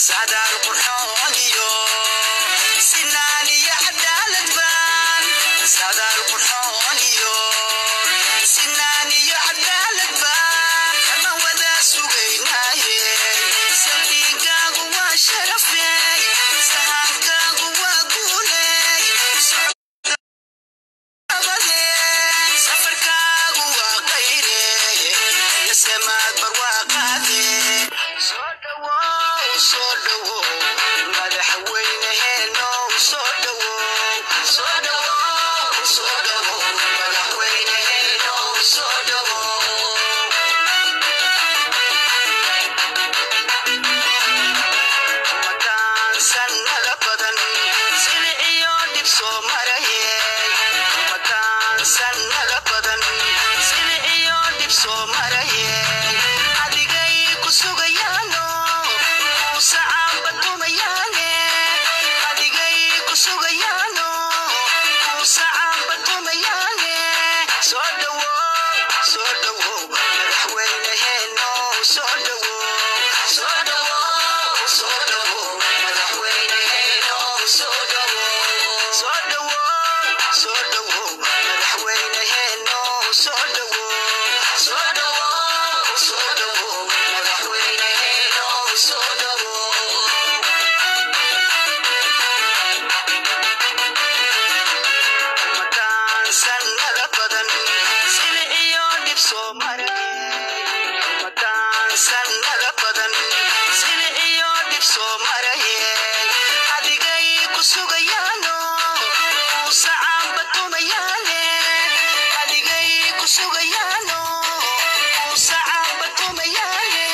سعد القرحانيو سناني عدالة بان سعد القرحانيو سناني عدالة بان أما وذا سوغيناي سليقا قوى شرفي سهامكا قوى قولي سفركا قوى غيري يسمات برواقاتي صدوا مدحوينه نو صدوا مدحوينه نو صدوا مكان سنة بدن سلعيو دبسو مريه مكان سنة بدن سلعيو دبسو مريه adigay ku sugayaano sacaan batumayane adigay ku sugayaano sacaan batumayane soo dhawow madaxweyneheeno soo dhawow madaxweyneheeno soo dhawow madaxweyneheeno soo dhawow makaan sannada badan silciyo dhib soo maraye adigay ku sugayaano sacaan batumayane adigay ku sugayaano sacaan batumayane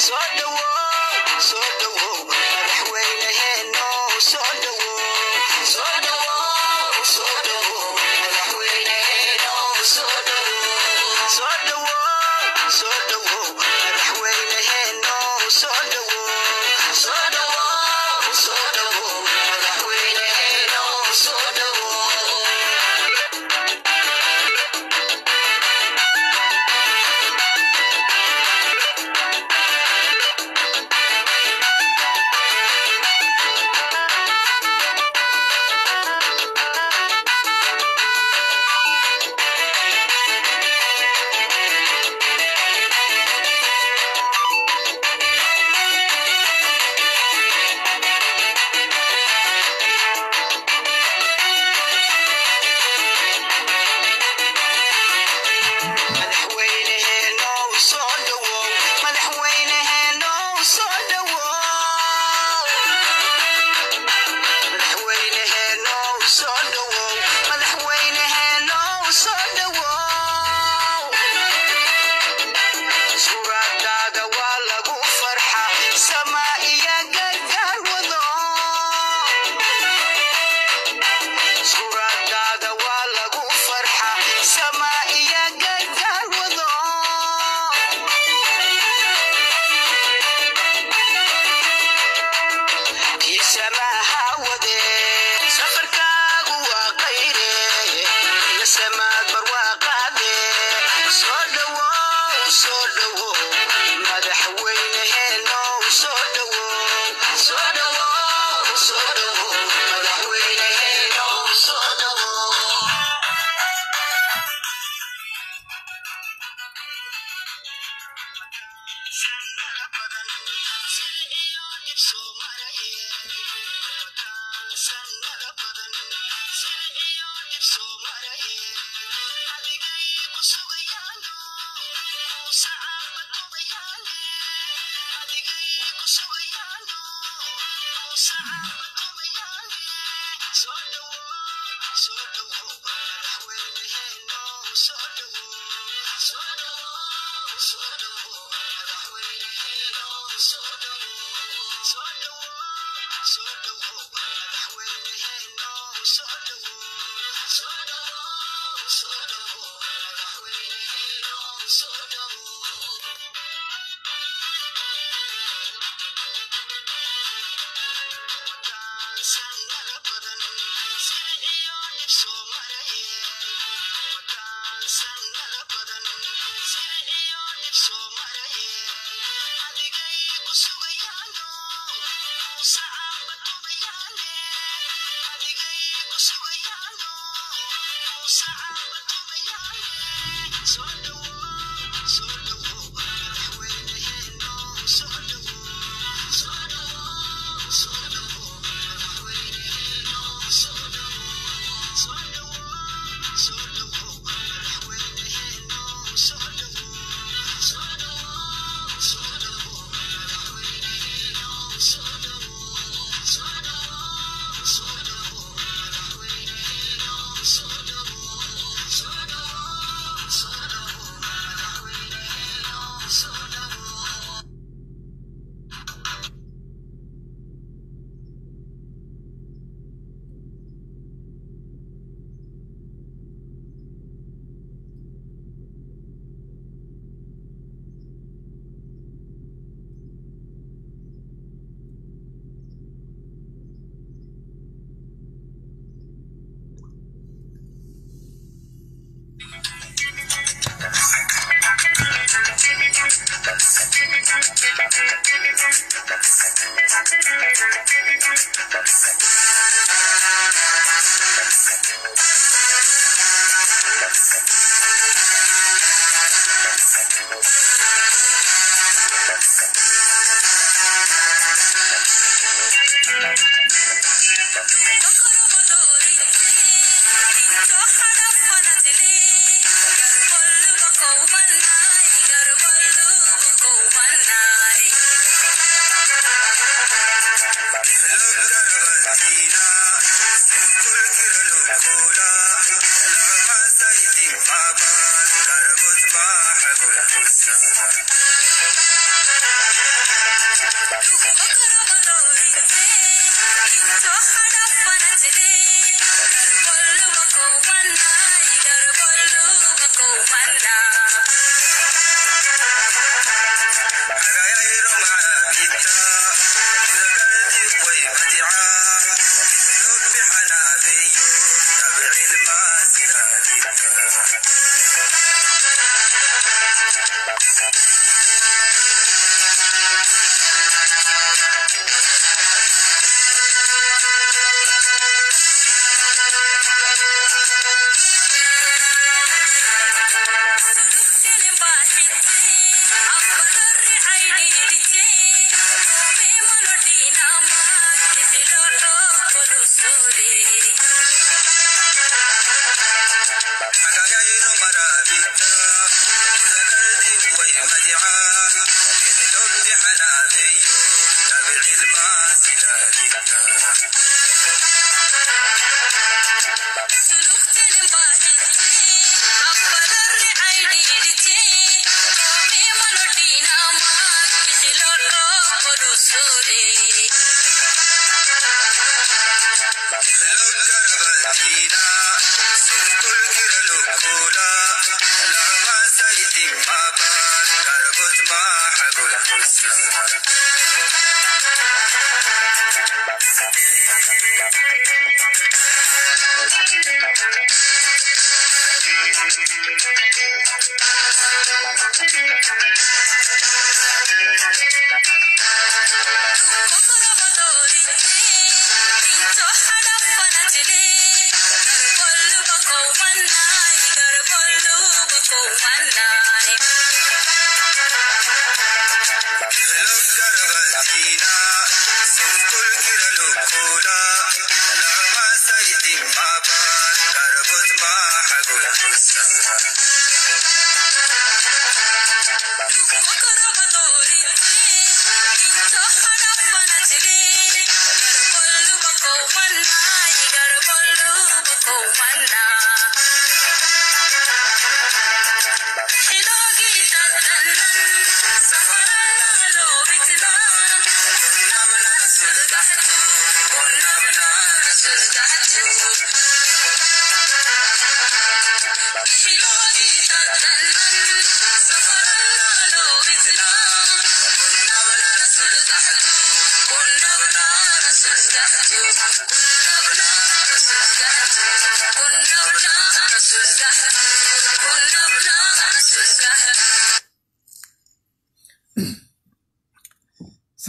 soo dhawow madaxweyneheeno soo dhawow madaxweyneheeno soo dhawow madaxweyneheeno soo dhawow madaxweyneheeno soo dhawow madaxweyneheeno soo dhawow madaxweyneheeno soo dhawow madaxweyneheeno soo dhawow madaxweyneheeno soo dhawow suuradaada waa lagu farxa samaa iyo gargaar wado suuradaada waa lagu farxa samaa iyo gargaar wado kiisamaha wade safarkaagu waa qayre iyo samaad barwaaqaade soo dhawow madaxweyneheeno soo dhawow madaxweyneheeno soo dhawow sannada badan silciyo dhib soo maraye sannada badan silciyo dhib soo maraye adigay ku sugayaano sacaan batumayane adigay ku sugayaano sacaan batumayane soo dhawow madaxweyneheeno soo dhawow madaxweyneheeno soo dhawow madaxweyneheeno soo dhawow madaxweyneheeno soo dhawow makaan sannada badan silciyo dhib soo maraye makaan sannada badan silciyo dhib soo maraye adigay ku sugayaano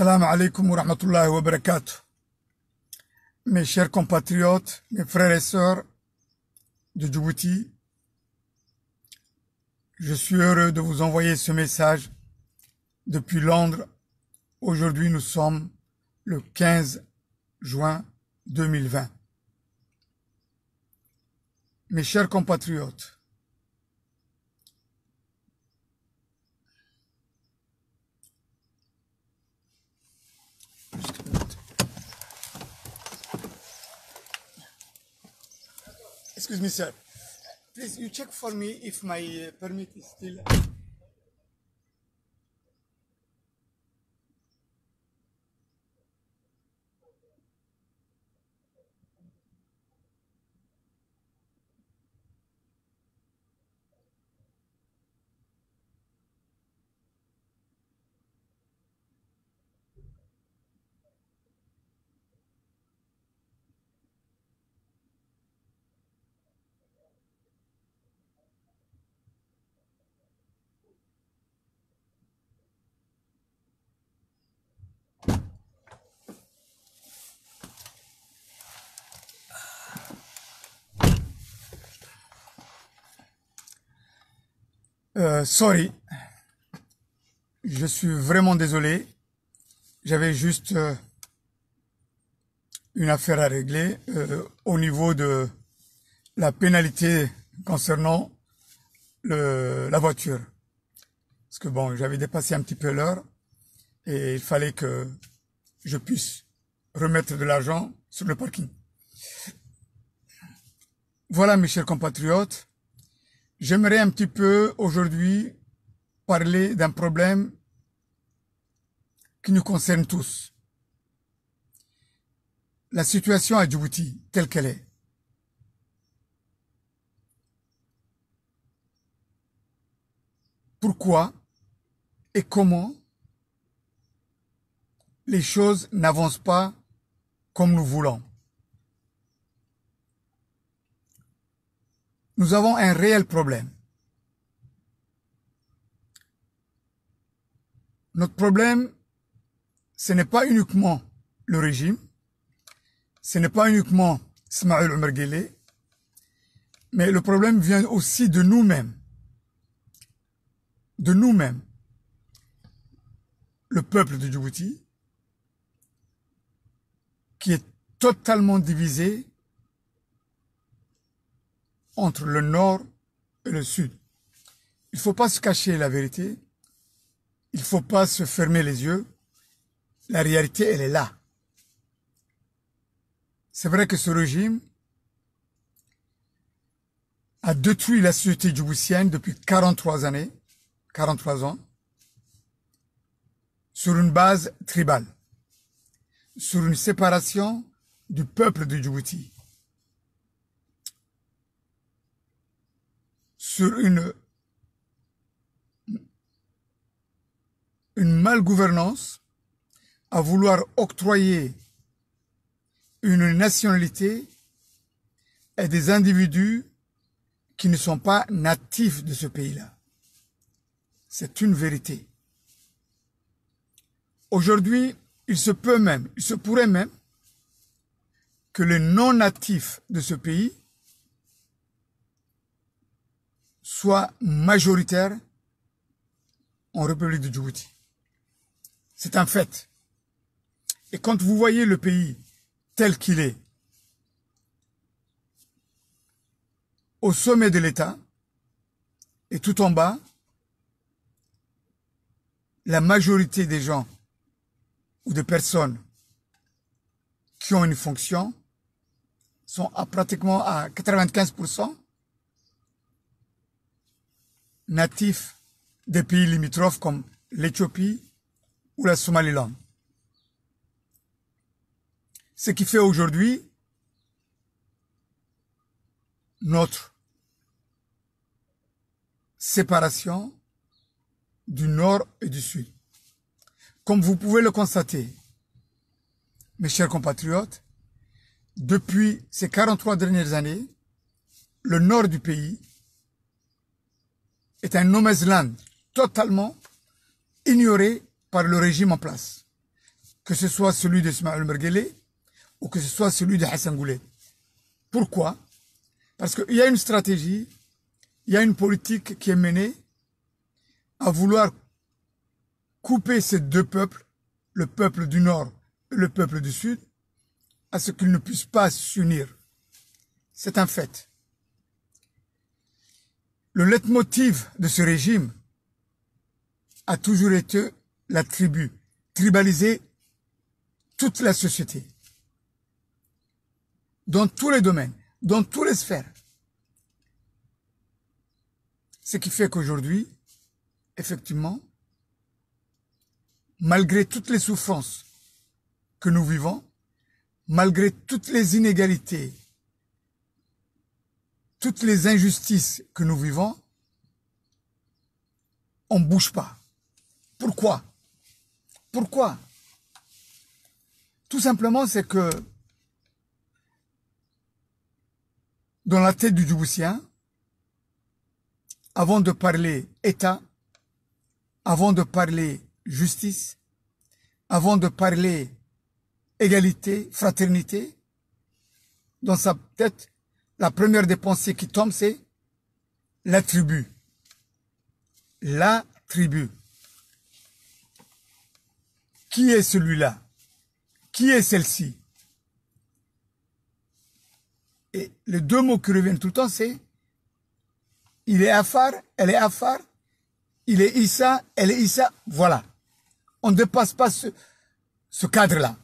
Salam alaikum wa rahmatullahi wa barakatuh. Mes chers compatriotes, mes frères et sœurs de Djibouti, je suis heureux de vous envoyer ce message depuis Londres. Aujourd'hui, nous sommes le 15 juin 2020. Mes chers compatriotes, excuse me, sir. Please, you check for me if my permit is still... Sorry, je suis vraiment désolé. J'avais juste une affaire à régler au niveau de la pénalité concernant la voiture. Parce que bon, j'avais dépassé un petit peu l'heure et il fallait que je puisse remettre de l'argent sur le parking. Voilà mes chers compatriotes, j'aimerais un petit peu aujourd'hui parler d'un problème qui nous concerne tous. La situation à Djibouti, telle qu'elle est. Pourquoi et comment les choses n'avancent pas comme nous voulons. Nous avons un réel problème. Notre problème, ce n'est pas uniquement le régime, ce n'est pas uniquement Ismaël Omar Guelleh, mais le problème vient aussi de nous-mêmes. De nous-mêmes. Le peuple de Djibouti, qui est totalement divisé entre le nord et le sud. Il ne faut pas se cacher la vérité, il ne faut pas se fermer les yeux, la réalité elle est là. C'est vrai que ce régime a détruit la société djiboutienne depuis 43 années, 43 ans, sur une base tribale, sur une séparation du peuple de Djibouti, sur une malgouvernance, à vouloir octroyer une nationalité à des individus qui ne sont pas natifs de ce pays-là. C'est une vérité. Aujourd'hui, il se pourrait même que les non-natifs de ce pays soient majoritaires en République de Djibouti. C'est un fait. Et quand vous voyez le pays tel qu'il est, au sommet de l'État, et tout en bas, la majorité des gens ou des personnes qui ont une fonction sont pratiquement à 95% natifs des pays limitrophes comme l'Éthiopie ou la Somaliland. Ce qui fait aujourd'hui notre séparation du nord et du sud. Comme vous pouvez le constater, mes chers compatriotes, depuis ces 43 dernières années, le nord du pays est un no man's land totalement ignoré par le régime en place, que ce soit celui d'Ismaël Omar Guelleh ou que ce soit celui de Hassan Goulet. Pourquoi? Parce qu'il y a une stratégie, il y a une politique qui est menée à vouloir couper ces deux peuples, le peuple du Nord et le peuple du Sud, à ce qu'ils ne puissent pas s'unir. C'est un fait. Le leitmotiv de ce régime a toujours été la tribu, tribaliser toute la société, dans tous les domaines, dans toutes les sphères. Ce qui fait qu'aujourd'hui, effectivement, malgré toutes les souffrances que nous vivons, malgré toutes les inégalités, toutes les injustices que nous vivons, on ne bouge pas. Pourquoi? Pourquoi? Tout simplement, c'est que dans la tête du Djiboutien, avant de parler État, avant de parler justice, avant de parler égalité, fraternité, dans sa tête, la première des pensées qui tombe, c'est la tribu. la tribu. Qui est celui-là? Qui est celle-ci? Et les deux mots qui reviennent tout le temps, c'est il est Afar, elle est Afar, il est Issa, elle est Issa. Voilà. On ne dépasse pas ce cadre-là.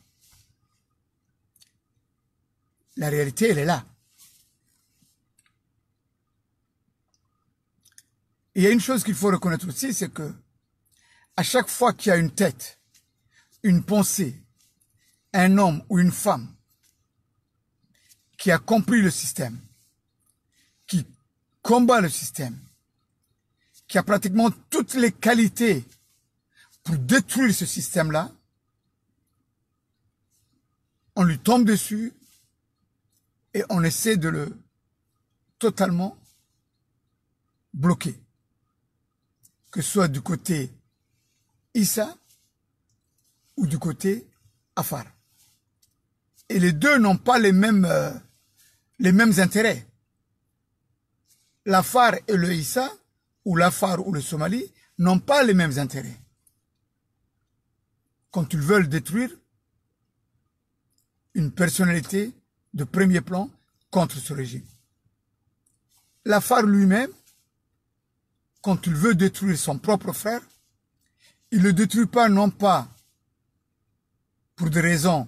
La réalité, elle est là. Et il y a une chose qu'il faut reconnaître aussi, c'est que à chaque fois qu'il y a une tête, une pensée, un homme ou une femme qui a compris le système, qui combat le système, qui a pratiquement toutes les qualités pour détruire ce système-là, on lui tombe dessus et on essaie de le totalement bloquer. Que ce soit du côté Issa ou du côté Afar. Et les deux n'ont pas les mêmes intérêts. L'Afar et le Issa, ou l'Afar ou le Somali, n'ont pas les mêmes intérêts. Quand ils veulent détruire une personnalité de premier plan contre ce régime. L'Afar lui-même, quand il veut détruire son propre frère, il ne le détruit pas non pas pour des raisons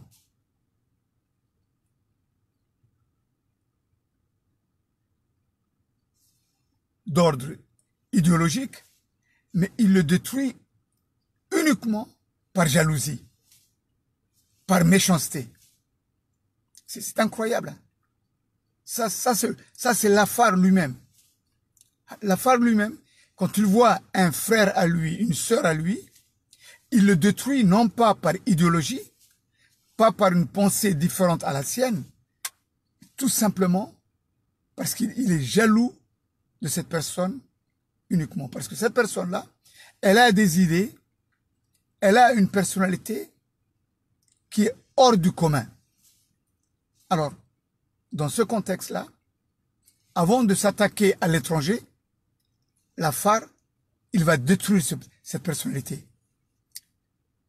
d'ordre idéologique, mais il le détruit uniquement par jalousie, par méchanceté. C'est incroyable. Ça c'est l'Afar lui-même. L'Afar lui-même, quand il voit un frère à lui, une sœur à lui, il le détruit non pas par idéologie, pas par une pensée différente à la sienne, tout simplement parce qu'il est jaloux de cette personne uniquement. Parce que cette personne-là, elle a des idées, elle a une personnalité qui est hors du commun. Alors, dans ce contexte-là, avant de s'attaquer à l'étranger, l'Afar, il va détruire cette personnalité.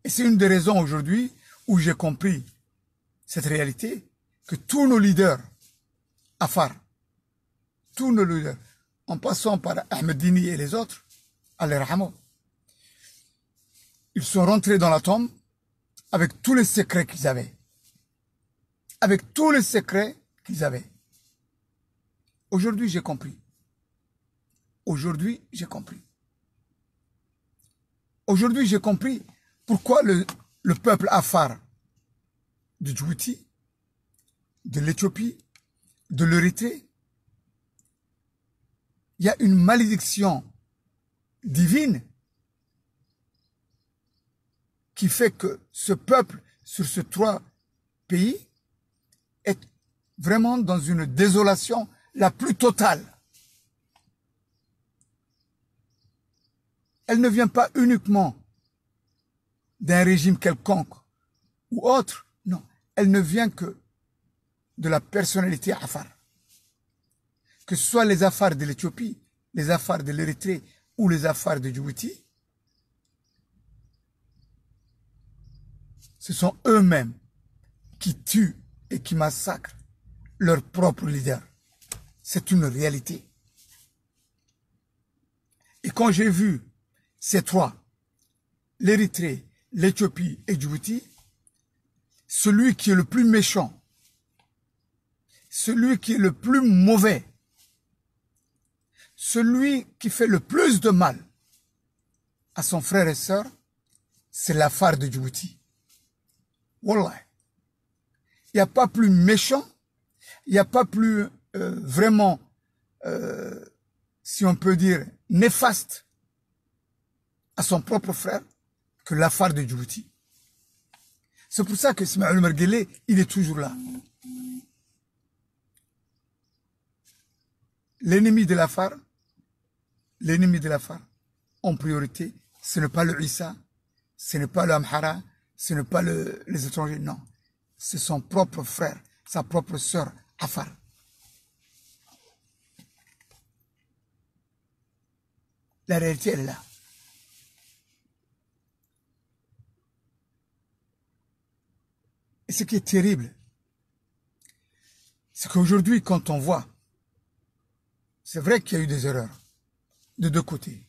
Et c'est une des raisons aujourd'hui où j'ai compris cette réalité, que tous nos leaders, Afar, tous nos leaders, en passant par Ahmed Dini et les autres, Allah yarhamou, ils sont rentrés dans la tombe avec tous les secrets qu'ils avaient. Avec tous les secrets qu'ils avaient. Aujourd'hui, j'ai compris. Aujourd'hui, j'ai compris. Aujourd'hui, j'ai compris pourquoi le peuple Afar de Djibouti, de l'Éthiopie, de l'Érythrée, il y a une malédiction divine qui fait que ce peuple, sur ces trois pays, est vraiment dans une désolation la plus totale. Elle ne vient pas uniquement d'un régime quelconque ou autre, non. Elle ne vient que de la personnalité Afar. Que ce soit les Afars de l'Éthiopie, les Afars de l'Érythrée ou les Afars de Djibouti, ce sont eux-mêmes qui tuent et qui massacrent leurs propres leaders. C'est une réalité. Et quand j'ai vu ces trois, l'Érythrée, l'Éthiopie et Djibouti, celui qui est le plus méchant, celui qui est le plus mauvais, celui qui fait le plus de mal à son frère et sœur, c'est l'Afar de Djibouti. Wallah. Il n'y a pas plus méchant, il n'y a pas plus vraiment, si on peut dire, néfaste à son propre frère que l'Afar de Djibouti. C'est pour ça que Ismaël Merguele, il est toujours là. L'ennemi de l'Afar, en priorité, ce n'est pas le Issa, ce n'est pas le Amhara, ce n'est pas les étrangers, non. C'est son propre frère, sa propre sœur, Afar. La réalité, elle est là. Et ce qui est terrible, c'est qu'aujourd'hui, quand on voit, c'est vrai qu'il y a eu des erreurs de deux côtés.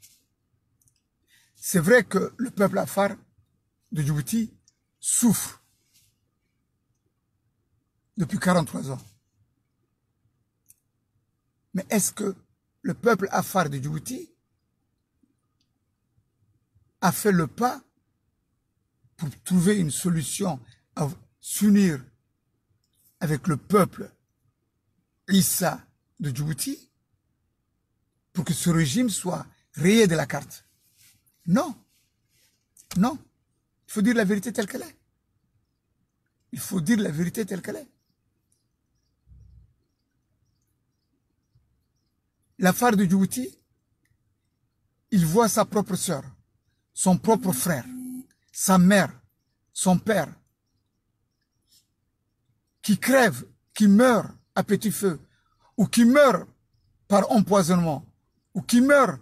C'est vrai que le peuple afar de Djibouti souffre depuis 43 ans. Mais est-ce que le peuple afar de Djibouti a fait le pas pour trouver une solution à s'unir avec le peuple Issa de Djibouti pour que ce régime soit rayé de la carte? Non. Non. Il faut dire la vérité telle qu'elle est. Il faut dire la vérité telle qu'elle est. L'affaire de Djibouti, il voit sa propre sœur, son propre frère, sa mère, son père, qui crèvent, qui meurent à petit feu, ou qui meurent par empoisonnement, ou qui meurent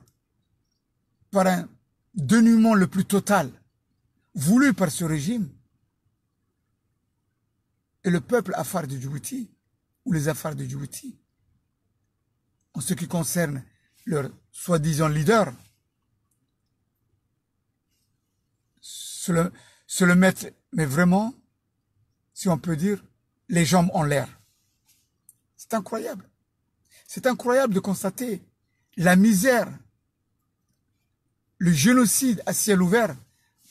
par un dénuement le plus total, voulu par ce régime. Et le peuple afar de Djibouti, ou les afars de Djibouti, en ce qui concerne leur soi-disant leader, se le mettre, mais vraiment, si on peut dire, les jambes en l'air. C'est incroyable. C'est incroyable de constater la misère, le génocide à ciel ouvert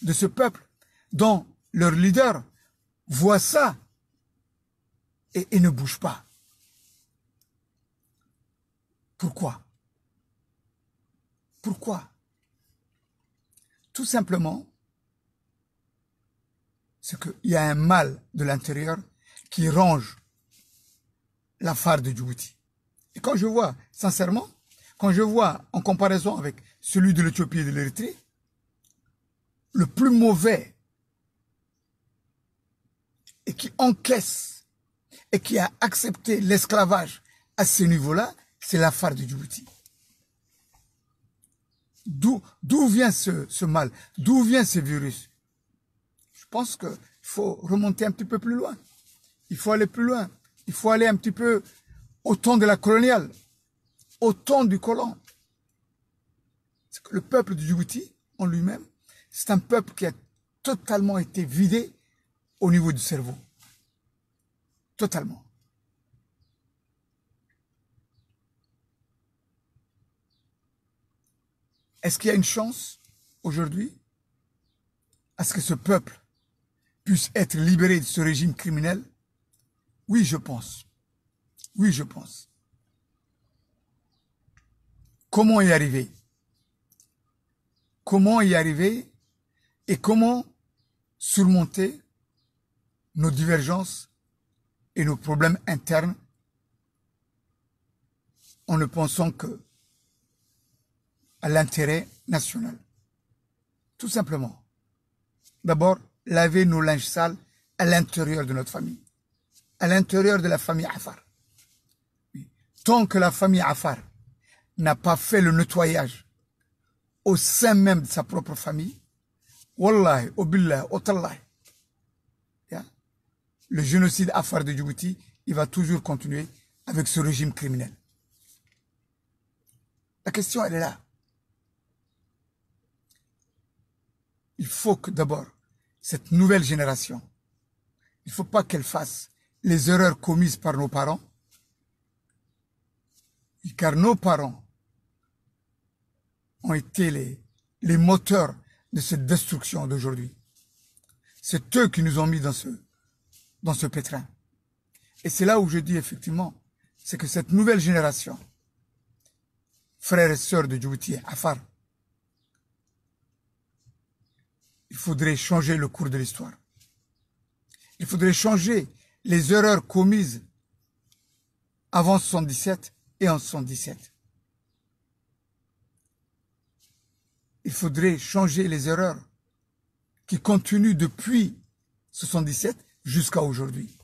de ce peuple dont leur leader voit ça et ne bouge pas. Pourquoi? Pourquoi? Tout simplement, c'est qu'il y a un mal de l'intérieur qui ronge l'affaire de Djibouti. Et quand je vois, sincèrement, quand je vois en comparaison avec celui de l'Éthiopie et de l'Érythrée, le plus mauvais et qui encaisse et qui a accepté l'esclavage à ce niveau-là, c'est l'affaire de Djibouti. D'où vient ce mal? D'où vient ce virus? Je pense qu'il faut remonter un petit peu plus loin. Il faut aller plus loin. Il faut aller un petit peu au temps de la coloniale, au temps du colon. Le peuple de Djibouti, en lui-même, c'est un peuple qui a totalement été vidé au niveau du cerveau. Totalement. Est-ce qu'il y a une chance, aujourd'hui, à ce que ce peuple puisse être libéré de ce régime criminel? Oui, je pense. Oui, je pense. Comment y arriver? Comment y arriver et comment surmonter nos divergences et nos problèmes internes en ne pensant que à l'intérêt national. Tout simplement. D'abord, laver nos linges sales à l'intérieur de notre famille. À l'intérieur de la famille Afar. Tant que la famille Afar n'a pas fait le nettoyage au sein même de sa propre famille, Wallahi, Obillah, Otallahi, le génocide Afar de Djibouti, il va toujours continuer avec ce régime criminel. La question, elle est là. Il faut que d'abord, cette nouvelle génération, il ne faut pas qu'elle fasse les erreurs commises par nos parents, car nos parents ont été les moteurs de cette destruction d'aujourd'hui. C'est eux qui nous ont mis dans ce pétrin. Et c'est là où je dis effectivement, c'est que cette nouvelle génération, frères et sœurs de Djibouti, Afar, il faudrait changer le cours de l'histoire. Il faudrait changer les erreurs commises avant 77 et en 77. Il faudrait changer les erreurs qui continuent depuis 77 jusqu'à aujourd'hui.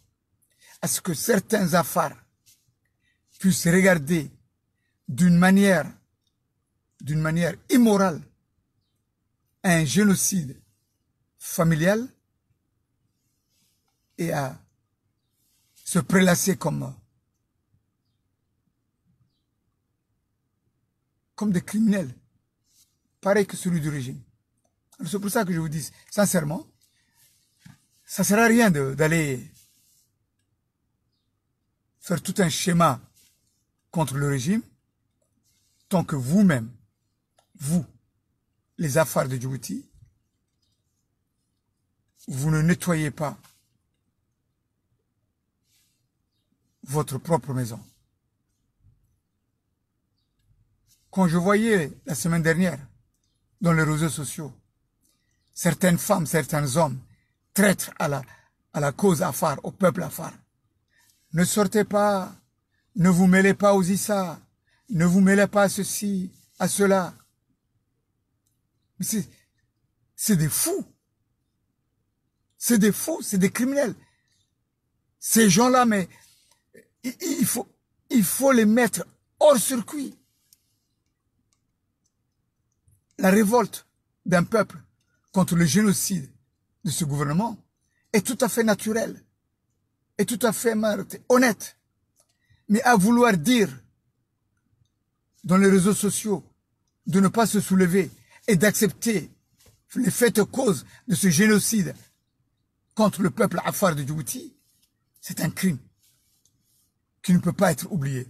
À ce que certains affaires puissent regarder d'une manière immorale un génocide familial et à se prélasser comme des criminels, pareil que celui du régime. C'est pour ça que je vous dis, sincèrement, ça ne sert à rien d'aller faire tout un schéma contre le régime, tant que vous-même, vous, les affaires de Djibouti, vous ne nettoyez pas votre propre maison. Quand je voyais la semaine dernière, dans les réseaux sociaux, certaines femmes, certains hommes, traîtres à la cause Afar, au peuple Afar, ne sortez pas, ne vous mêlez pas aux Issa, ne vous mêlez pas à ceci, à cela. C'est des fous. C'est des fous, c'est des criminels. Ces gens-là, mais il faut les mettre hors circuit. La révolte d'un peuple contre le génocide de ce gouvernement est tout à fait naturelle, est tout à fait honnête. Mais à vouloir dire dans les réseaux sociaux de ne pas se soulever et d'accepter les faits causes de ce génocide contre le peuple Afar de Djibouti, c'est un crime qui ne peut pas être oublié.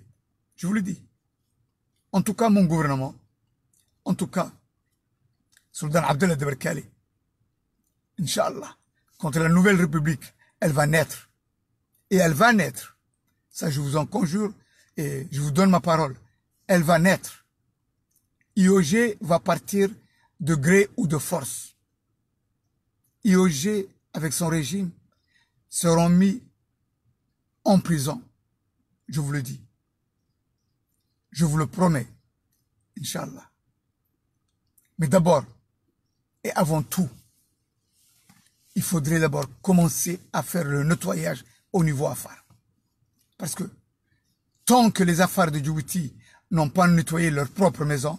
Je vous le dis. En tout cas, mon gouvernement, en tout cas, Sultan Abdallah de Berkali, Inch'Allah, quand la nouvelle république, elle va naître. Et elle va naître. Ça, je vous en conjure et je vous donne ma parole. Elle va naître. IOG va partir de gré ou de force. IOG, avec son régime, seront mis en prison. Je vous le dis. Je vous le promets. Inch'Allah. Mais d'abord, et avant tout, il faudrait d'abord commencer à faire le nettoyage au niveau Afar. Parce que tant que les Afars de Djibouti n'ont pas nettoyé leur propre maison,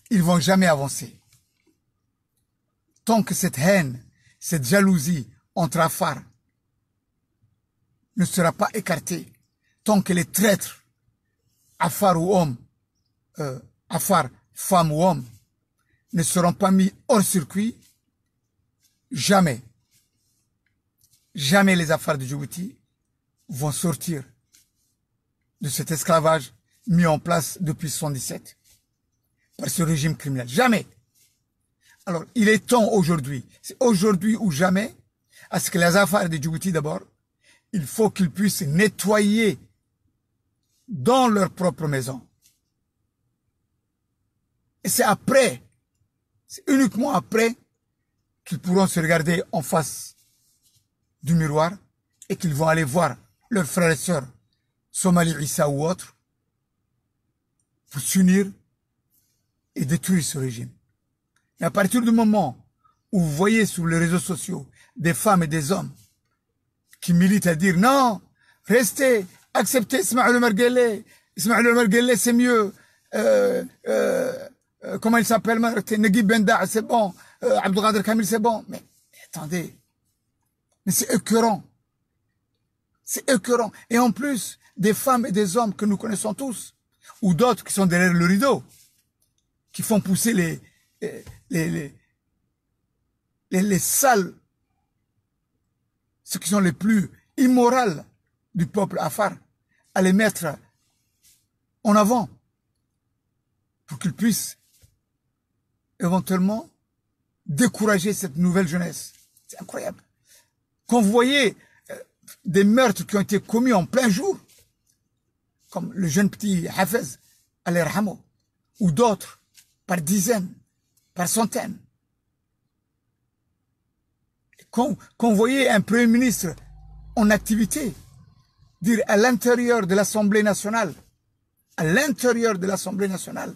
ils ne vont jamais avancer. Tant que cette haine, cette jalousie entre Afar ne sera pas écartée, tant que les traîtres, Afar ou hommes, Afar, femmes ou hommes, ne seront pas mis hors circuit, jamais, jamais les Afars de Djibouti vont sortir de cet esclavage mis en place depuis 1977 par ce régime criminel. Jamais. Alors, il est temps aujourd'hui, c'est aujourd'hui ou jamais, à ce que les Afars de Djibouti d'abord, il faut qu'ils puissent nettoyer dans leur propre maison. Et c'est après, c'est uniquement après qu'ils pourront se regarder en face du miroir et qu'ils vont aller voir leurs frères et sœurs, Somali, Issa ou autres, pour s'unir et détruire ce régime. Et à partir du moment où vous voyez sur les réseaux sociaux des femmes et des hommes qui militent à dire non, restez, acceptez Ismaël Merguele, Ismaël Merguele c'est mieux, comment il s'appelle, Naguib Benda, c'est bon, Abdelkader Kamil, c'est bon. Mais attendez, mais c'est écœurant. C'est écœurant. Et en plus, des femmes et des hommes que nous connaissons tous, ou d'autres qui sont derrière le rideau, qui font pousser les sales, ceux qui sont les plus immorales du peuple Afar, à les mettre en avant pour qu'ils puissent éventuellement décourager cette nouvelle jeunesse. C'est incroyable. Quand vous voyez des meurtres qui ont été commis en plein jour, comme le jeune petit Hafez, Allah yarhamou, ou d'autres, par dizaines, par centaines. Quand vous voyez un Premier ministre en activité, dire à l'intérieur de l'Assemblée nationale, à l'intérieur de l'Assemblée nationale,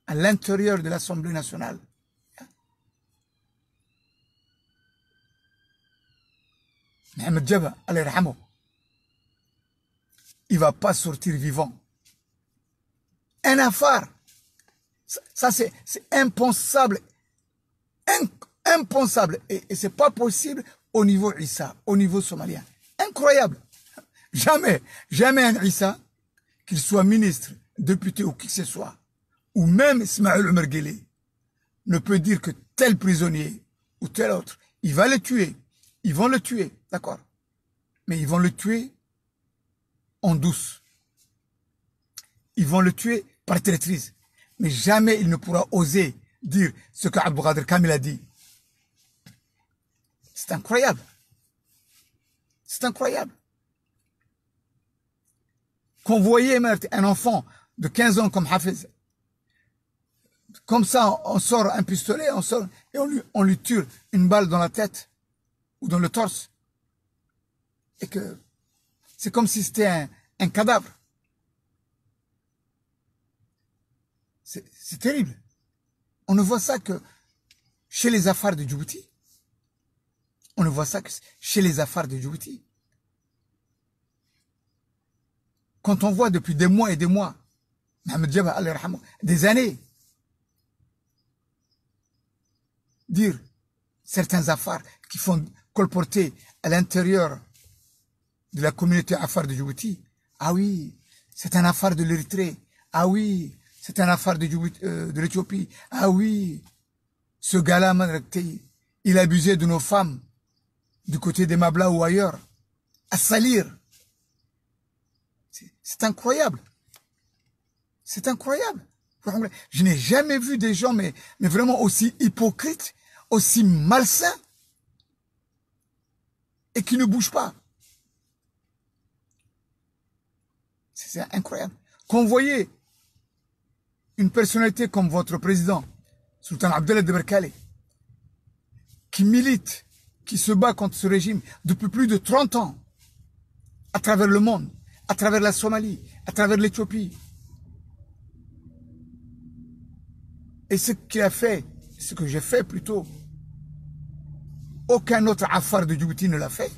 à l'intérieur de l'Assemblée nationale, Mohamed Djaba, Allah yarhamou, il ne va pas sortir vivant. Un Afar, ça c'est impensable, impensable, et c'est pas possible au niveau Issa, au niveau somalien. Incroyable. Jamais un Issa, qu'il soit ministre, député ou qui que ce soit, ou même Ismaël Omar Guelleh, ne peut dire que tel prisonnier ou tel autre, il va le tuer. Ils vont le tuer, d'accord. Mais ils vont le tuer en douce. Ils vont le tuer par traîtrise. Mais jamais il ne pourra oser dire ce qu'Abou Qadir Kamil a dit. C'est incroyable. C'est incroyable. Qu'on voyait un enfant de 15 ans comme Hafez, comme ça, on sort un pistolet, on sort et on lui tire une balle dans la tête ou dans le torse. Et que c'est comme si c'était un cadavre. C'est terrible. On ne voit ça que chez les Afars de Djibouti. On ne voit ça que chez les Afars de Djibouti. Quand on voit depuis des mois et des mois, Mohamed Jabba, des années, dire certains Afars qui font colporter à l'intérieur de la communauté Afar de Djibouti, ah oui, c'est un Afar de l'Érythrée, ah oui, c'est un Afar de l'Éthiopie, ah oui, ce gars-là, il abusait de nos femmes, du côté des Mabla ou ailleurs, à salir. C'est incroyable. C'est incroyable. Je n'ai jamais vu des gens, mais vraiment aussi hypocrites, aussi malsains, et qui ne bougent pas. C'est incroyable. Quand vous voyez une personnalité comme votre président, Sultan Abdallah de Berkale, qui milite, qui se bat contre ce régime depuis plus de 30 ans, à travers le monde, à travers la Somalie, à travers l'Éthiopie. Et ce qu'il a fait, ce que j'ai fait plutôt, aucun autre Afar de Djibouti ne l'a fait.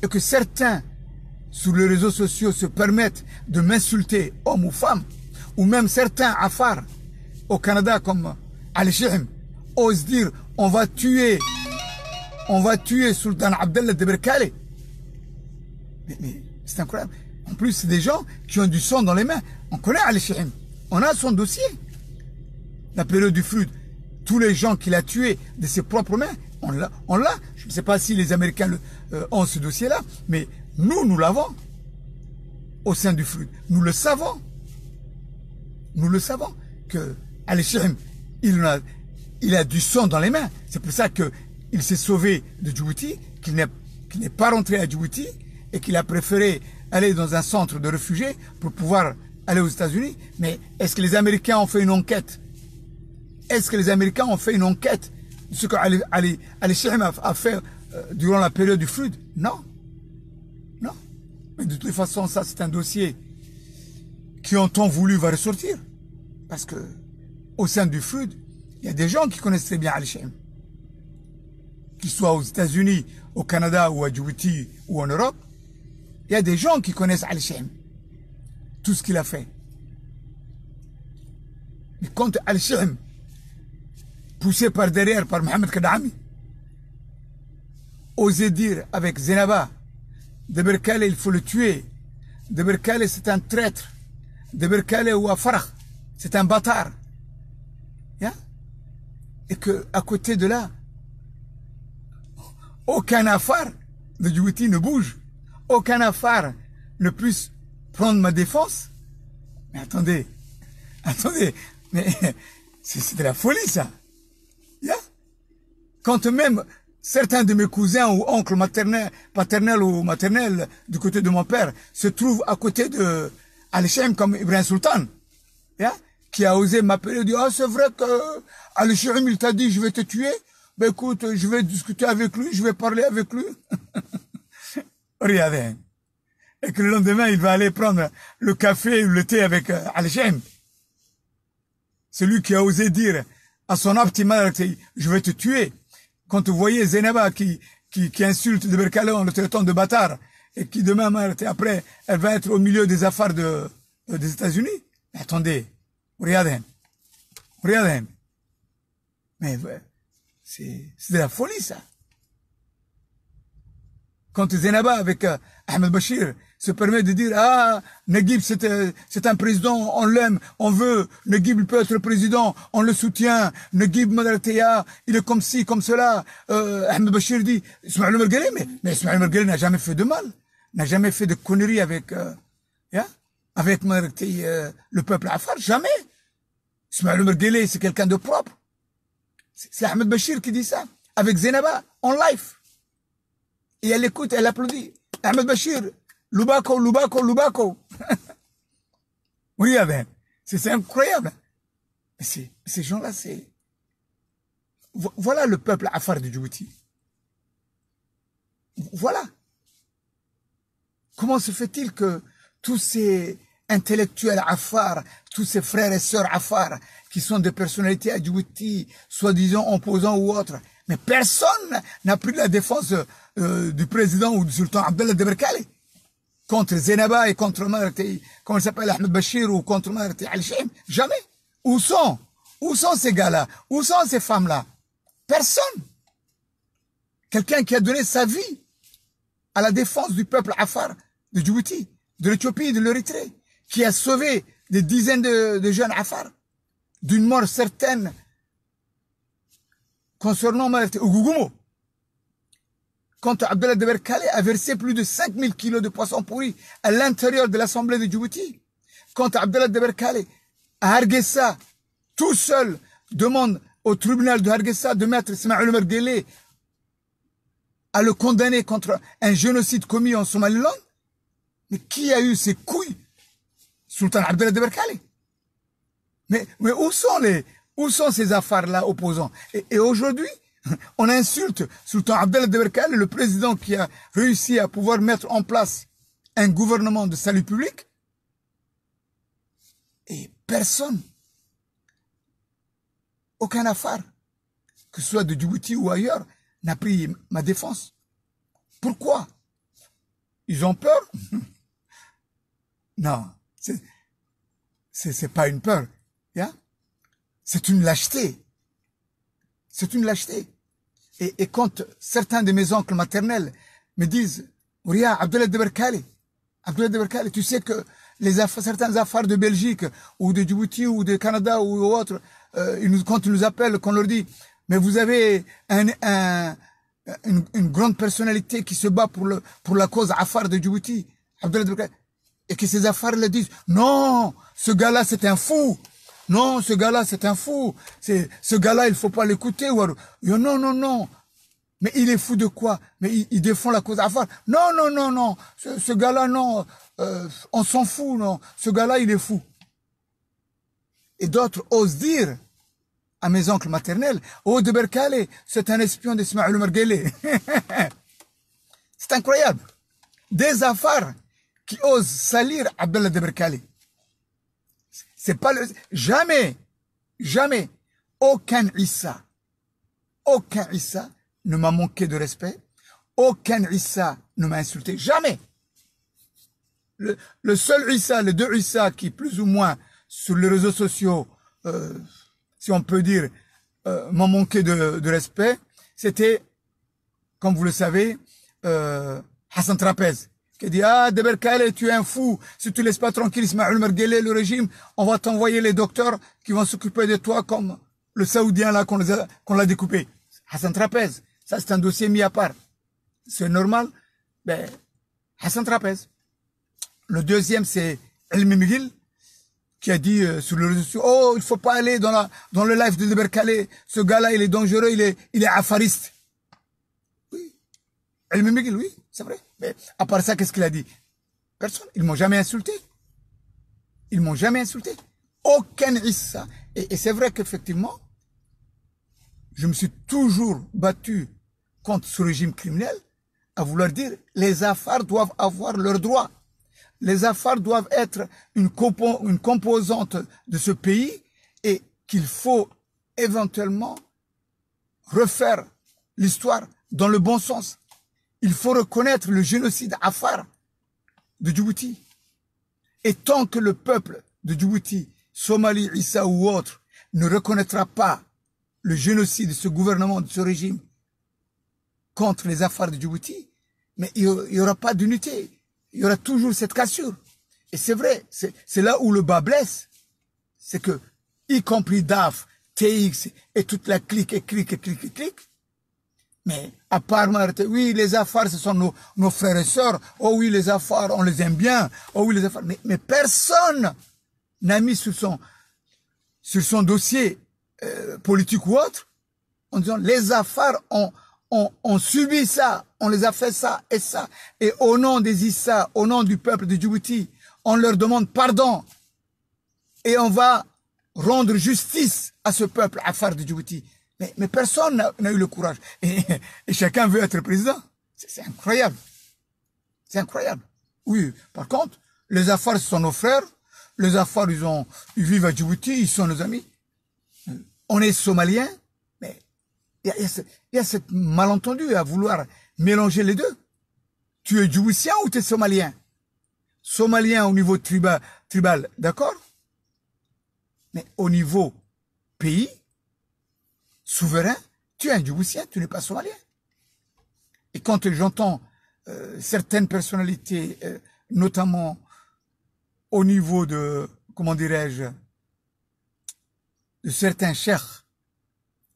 Et que certains, sur les réseaux sociaux, se permettent de m'insulter, homme ou femme, ou même certains Afars au Canada comme Ali Shihim, osent dire on va tuer Sultan Abdallah de Berkale. Mais c'est incroyable. En plus, c'est des gens qui ont du sang dans les mains. On connaît Ali Shihim. On a son dossier. La période du Flood. Tous les gens qu'il a tués de ses propres mains, on l'a. Je ne sais pas si les Américains ont ce dossier-là, mais nous l'avons. Au sein du Flood. Nous le savons. Nous le savons. Que Ali Shihim, il a du sang dans les mains. C'est pour ça qu'il s'est sauvé de Djibouti, qu'il n'est pas rentré à Djibouti, et qu'il a préféré aller dans un centre de réfugiés pour pouvoir aller aux États-Unis. Mais est-ce que les Américains ont fait une enquête? Est-ce que les Américains ont fait une enquête de ce que Ali Shihim a fait durant la période du Flood? Non. Non. Mais de toute façon, ça, c'est un dossier qui, en temps voulu, va ressortir. Parce que, au sein du Flood, il y a des gens qui connaissent très bien Ali Shihim. Qu'ils soient aux États-Unis, au Canada ou à Djibouti ou en Europe, il y a des gens qui connaissent Ali Shihim. Tout ce qu'il a fait. Mais quand Ali Shihim, poussé par derrière par Mohamed Kadami, osait dire avec Zenaba, de Berkale, il faut le tuer. De Berkale, c'est un traître. De Berkale ou à Farah, c'est un bâtard. Yeah? Et qu'à côté de là, aucun Afar de Djibouti ne bouge. Aucun Afar ne puisse prendre ma défense. Mais attendez, mais c'est de la folie ça. Yeah? Quand même certains de mes cousins ou oncles paternels ou maternels du côté de mon père se trouvent à côté de Ali Shihim comme Ibrahim Sultan, yeah? Qui a osé m'appeler et dire ah c'est vrai que Ali Shihim il t'a dit je vais te tuer. Ben écoute, je vais discuter avec lui, je vais parler avec lui. Regardez. Et que le lendemain, il va aller prendre le café ou le thé avec Ali Shihim. Celui qui a osé dire à son optimal, je vais te tuer. Quand vous voyez Zenaba qui insulte de Berkale en le traitant de bâtard, et qui demain, après, elle va être au milieu des affaires des États-Unis. Mais attendez. Regardez. Mais, c'est de la folie, ça. quand Zenaba avec Ahmed Bachir se permet de dire ah Naguib c'est un président, on l'aime, on veut, Naguib il peut être le président, on le soutient, Naguib Madrateya, il est comme ci, comme cela. Ahmed Bachir dit Ismaël Omar Guelleh, mais Ismaël Omar Guelleh n'a jamais fait de mal, n'a jamais fait de conneries avec avec le peuple afar, jamais. Ismaël Omar Guelleh c'est quelqu'un de propre. C'est Ahmed Bachir qui dit ça avec Zenaba en live. Et elle écoute, elle applaudit. Ahmed Bachir, Lubako, Lubako, Lubako. Oui, c'est incroyable. Mais ces gens-là, c'est... Voilà le peuple afar de Djibouti. Voilà. Comment se fait-il que tous ces intellectuels afar, tous ces frères et sœurs afar, qui sont des personnalités à Djibouti, soi-disant opposants ou autres, mais personne n'a pris la défense du président ou du sultan Abdallah Deberkale contre Zenaba et contre comment il s'appelle, Ahmed Bachir ou contre Al-Shem. Jamais. Où sont ces gars-là? Où sont ces femmes-là? Personne. Quelqu'un qui a donné sa vie à la défense du peuple afar de Djibouti, de l'Éthiopie, de l'Érythrée, qui a sauvé des dizaines de jeunes afar d'une mort certaine concernant Ougougumo. Quand Abdallah Deberkale a versé plus de 5000 kilos de poissons pourris à l'intérieur de l'Assemblée de Djibouti, quand Abdallah Deberkale à Hargeisa, tout seul, demande au tribunal de Hargeisa de mettre Ismaël Omar Guelleh à le condamner contre un génocide commis en Somaliland, mais qui a eu ces couilles? Sultan Abdallah Deberkale. Mais où sont ces affaires-là opposants? Et aujourd'hui, on insulte Sultan Abdallah Deberkale, le président qui a réussi à pouvoir mettre en place un gouvernement de salut public. Et personne, aucun affaire, que ce soit de Djibouti ou ailleurs, n'a pris ma défense. Pourquoi? Ils ont peur? Non, c'est pas une peur. C'est une lâcheté. C'est une lâcheté. Et quand certains de mes oncles maternels me disent, Ouria, Abdallah Deberkale, tu sais que certaines affaires de Belgique ou de Djibouti ou de Canada ou autres, quand ils nous appellent, qu'on leur dit, mais vous avez une grande personnalité qui se bat pour la cause affaire de Djibouti, Abdallah Deberkale, et que ces affaires le disent, non, ce gars-là c'est un fou. Non, ce gars-là, c'est un fou. Ce gars-là, il faut pas l'écouter. Non. Mais il est fou de quoi? Mais il défend la cause affaire. Non. Ce gars-là, non. On s'en fout, non. Ce gars-là, il est fou. Et d'autres osent dire à mes oncles maternels, oh, Deberkale, c'est un espion d'Ismaël Omar Guelleh. C'est incroyable. Des affaires qui osent salir Abdallah Deberkale. C'est pas jamais, aucun Issa ne m'a manqué de respect, aucun Issa ne m'a insulté, jamais. Le seul Issa, les deux Issa qui plus ou moins sur les réseaux sociaux, si on peut dire, m'ont manqué de respect, c'était, comme vous le savez, Hassan Trapez. Qui dit, ah, Deberkale, tu es un fou. Si tu laisses pas tranquille Ismaël Omar Guelleh, le régime, on va t'envoyer les docteurs qui vont s'occuper de toi comme le Saoudien là qu'on l'a découpé. Hassan Trapez. Ça, c'est un dossier mis à part. C'est normal. Ben, Hassan Trapez. Le deuxième, c'est Elmi Miguel, qui a dit sur le réseau social, oh, il faut pas aller dans le live de Deberkale. Ce gars-là, il est dangereux, il est afariste. Oui. Elmi Miguel, oui, c'est vrai. Mais à part ça, qu'est-ce qu'il a dit? Personne. Ils m'ont jamais insulté. Aucun Issa. Et c'est vrai qu'effectivement, je me suis toujours battu contre ce régime criminel à vouloir dire les affaires doivent avoir leurs droits. Les affaires doivent être une composante de ce pays et qu'il faut éventuellement refaire l'histoire dans le bon sens. Il faut reconnaître le génocide afar de Djibouti. Et tant que le peuple de Djibouti, Somalie, Issa ou autre, ne reconnaîtra pas le génocide de ce gouvernement, de ce régime, contre les affaires de Djibouti, mais il n'y aura pas d'unité. Il y aura toujours cette cassure. Et c'est vrai, c'est là où le bas blesse. C'est que, y compris DAF, TX et toute la clique, mais à part Martin, oui, les Afars, ce sont nos frères et sœurs. Oh oui, les Afars, on les aime bien. Oh oui, les Afars. Mais personne n'a mis sur son dossier politique ou autre en disant les Afars ont subi ça, on les a fait ça et ça. Et au nom des Issa, au nom du peuple de Djibouti, on leur demande pardon. Et on va rendre justice à ce peuple Afar de Djibouti. Mais personne n'a eu le courage. Et chacun veut être président. C'est incroyable. C'est incroyable. Oui, par contre, les Afars sont nos frères. Les Afars, ils vivent à Djibouti, ils sont nos amis. On est Somaliens, mais il y a cette malentendu à vouloir mélanger les deux. Tu es Djiboutien ou tu es Somalien? Somalien au niveau tribal, d'accord? Mais au niveau pays, souverain, tu es un Djiboutien, tu n'es pas Somalien. Et quand j'entends certaines personnalités, notamment au niveau de, comment dirais-je, de certains cheikhs,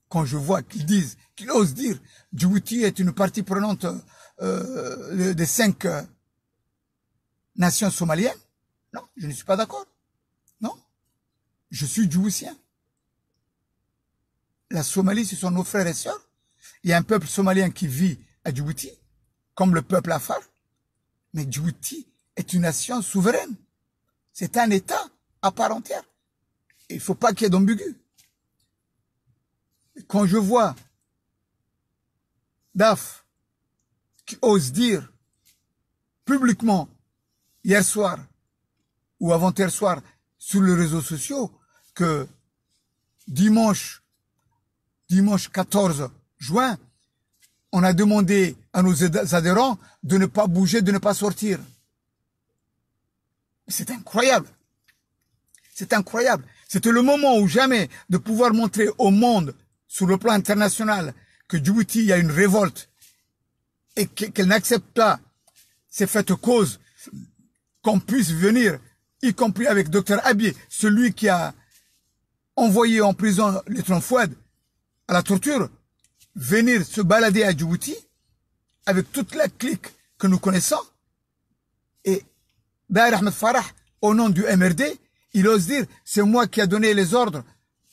quand je vois qu'ils osent dire, Djibouti est une partie prenante des 5 nations somaliennes, non, je ne suis pas d'accord. Non, je suis Djiboutien. La Somalie, ce sont nos frères et sœurs. Il y a un peuple somalien qui vit à Djibouti, comme le peuple Afar. Mais Djibouti est une nation souveraine. C'est un État à part entière. Il ne faut pas qu'il y ait d'ambigu. Quand je vois DAF qui ose dire publiquement hier soir ou avant-hier soir sur les réseaux sociaux que dimanche 14 juin, on a demandé à nos adhérents de ne pas bouger, de ne pas sortir. C'est incroyable. C'est incroyable. C'était le moment ou jamais de pouvoir montrer au monde, sur le plan international, que Djibouti, il y a une révolte et qu'elle n'accepte pas ces faites causes, qu'on puisse venir, y compris avec Dr Abiy, celui qui a envoyé en prison les Fouad à la torture, venir se balader à Djibouti avec toute la clique que nous connaissons. Et Daher Ahmed Farah, au nom du MRD, il ose dire, c'est moi qui a donné les ordres,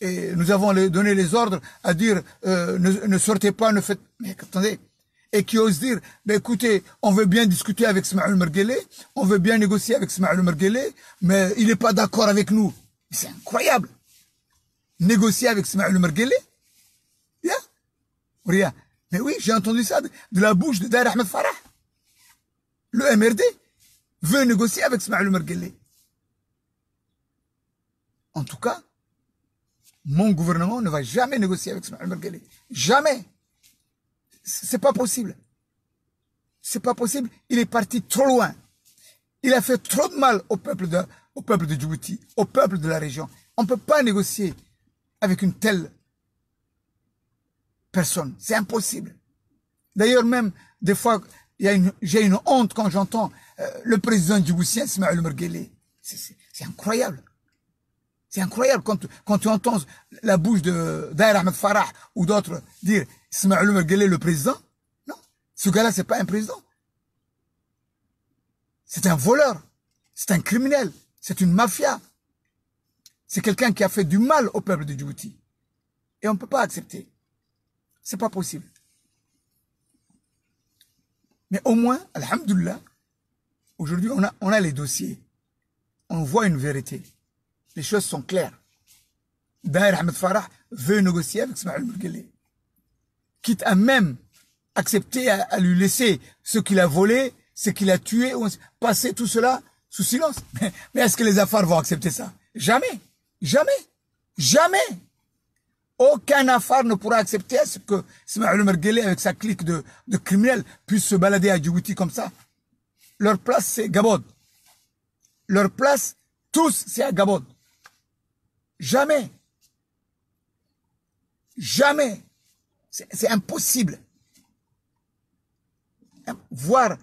et nous avons donné les ordres à dire, ne sortez pas, ne faites... Mais attendez, et qui ose dire, ben écoutez, on veut bien discuter avec Smaïl Merguele, on veut bien négocier avec Smaïl Merguele, mais il n'est pas d'accord avec nous. C'est incroyable. Négocier avec Smaïl Merguele? Bien. Rien. Mais oui, j'ai entendu ça de la bouche de Daher Ahmed Farah. Le MRD veut négocier avec Smaïl Merguele. En tout cas, mon gouvernement ne va jamais négocier avec Smaïl Merguele. Jamais. C'est pas possible. C'est pas possible. Il est parti trop loin. Il a fait trop de mal au peuple de Djibouti, au peuple de la région. On ne peut pas négocier avec une telle personne. C'est impossible. D'ailleurs, même, des fois, j'ai une honte quand j'entends le président djiboutien, Smaïl Merguele. C'est incroyable. C'est incroyable quand tu entends la bouche de Daher Ahmed Farah ou d'autres dire Smaïl Merguele le président. Non, ce gars-là, c'est pas un président. C'est un voleur. C'est un criminel. C'est une mafia. C'est quelqu'un qui a fait du mal au peuple de Djibouti. Et on ne peut pas accepter. C'est pas possible. Mais au moins, alhamdoulilah, aujourd'hui, on a les dossiers. On voit une vérité. Les choses sont claires. Daher Ahmed Farah veut négocier avec Smaïl Merguele. Quitte à même accepter à lui laisser ce qu'il a volé, ce qu'il a tué, passer tout cela sous silence. Mais est-ce que les Afars vont accepter ça? Jamais. Jamais. Jamais. Aucun Afar ne pourra accepter ce que Smaïl Merguele, avec sa clique de criminels, puisse se balader à Djibouti comme ça. Leur place, c'est Gabod. Leur place, tous, c'est à Gabod. Jamais. Jamais. C'est impossible. voir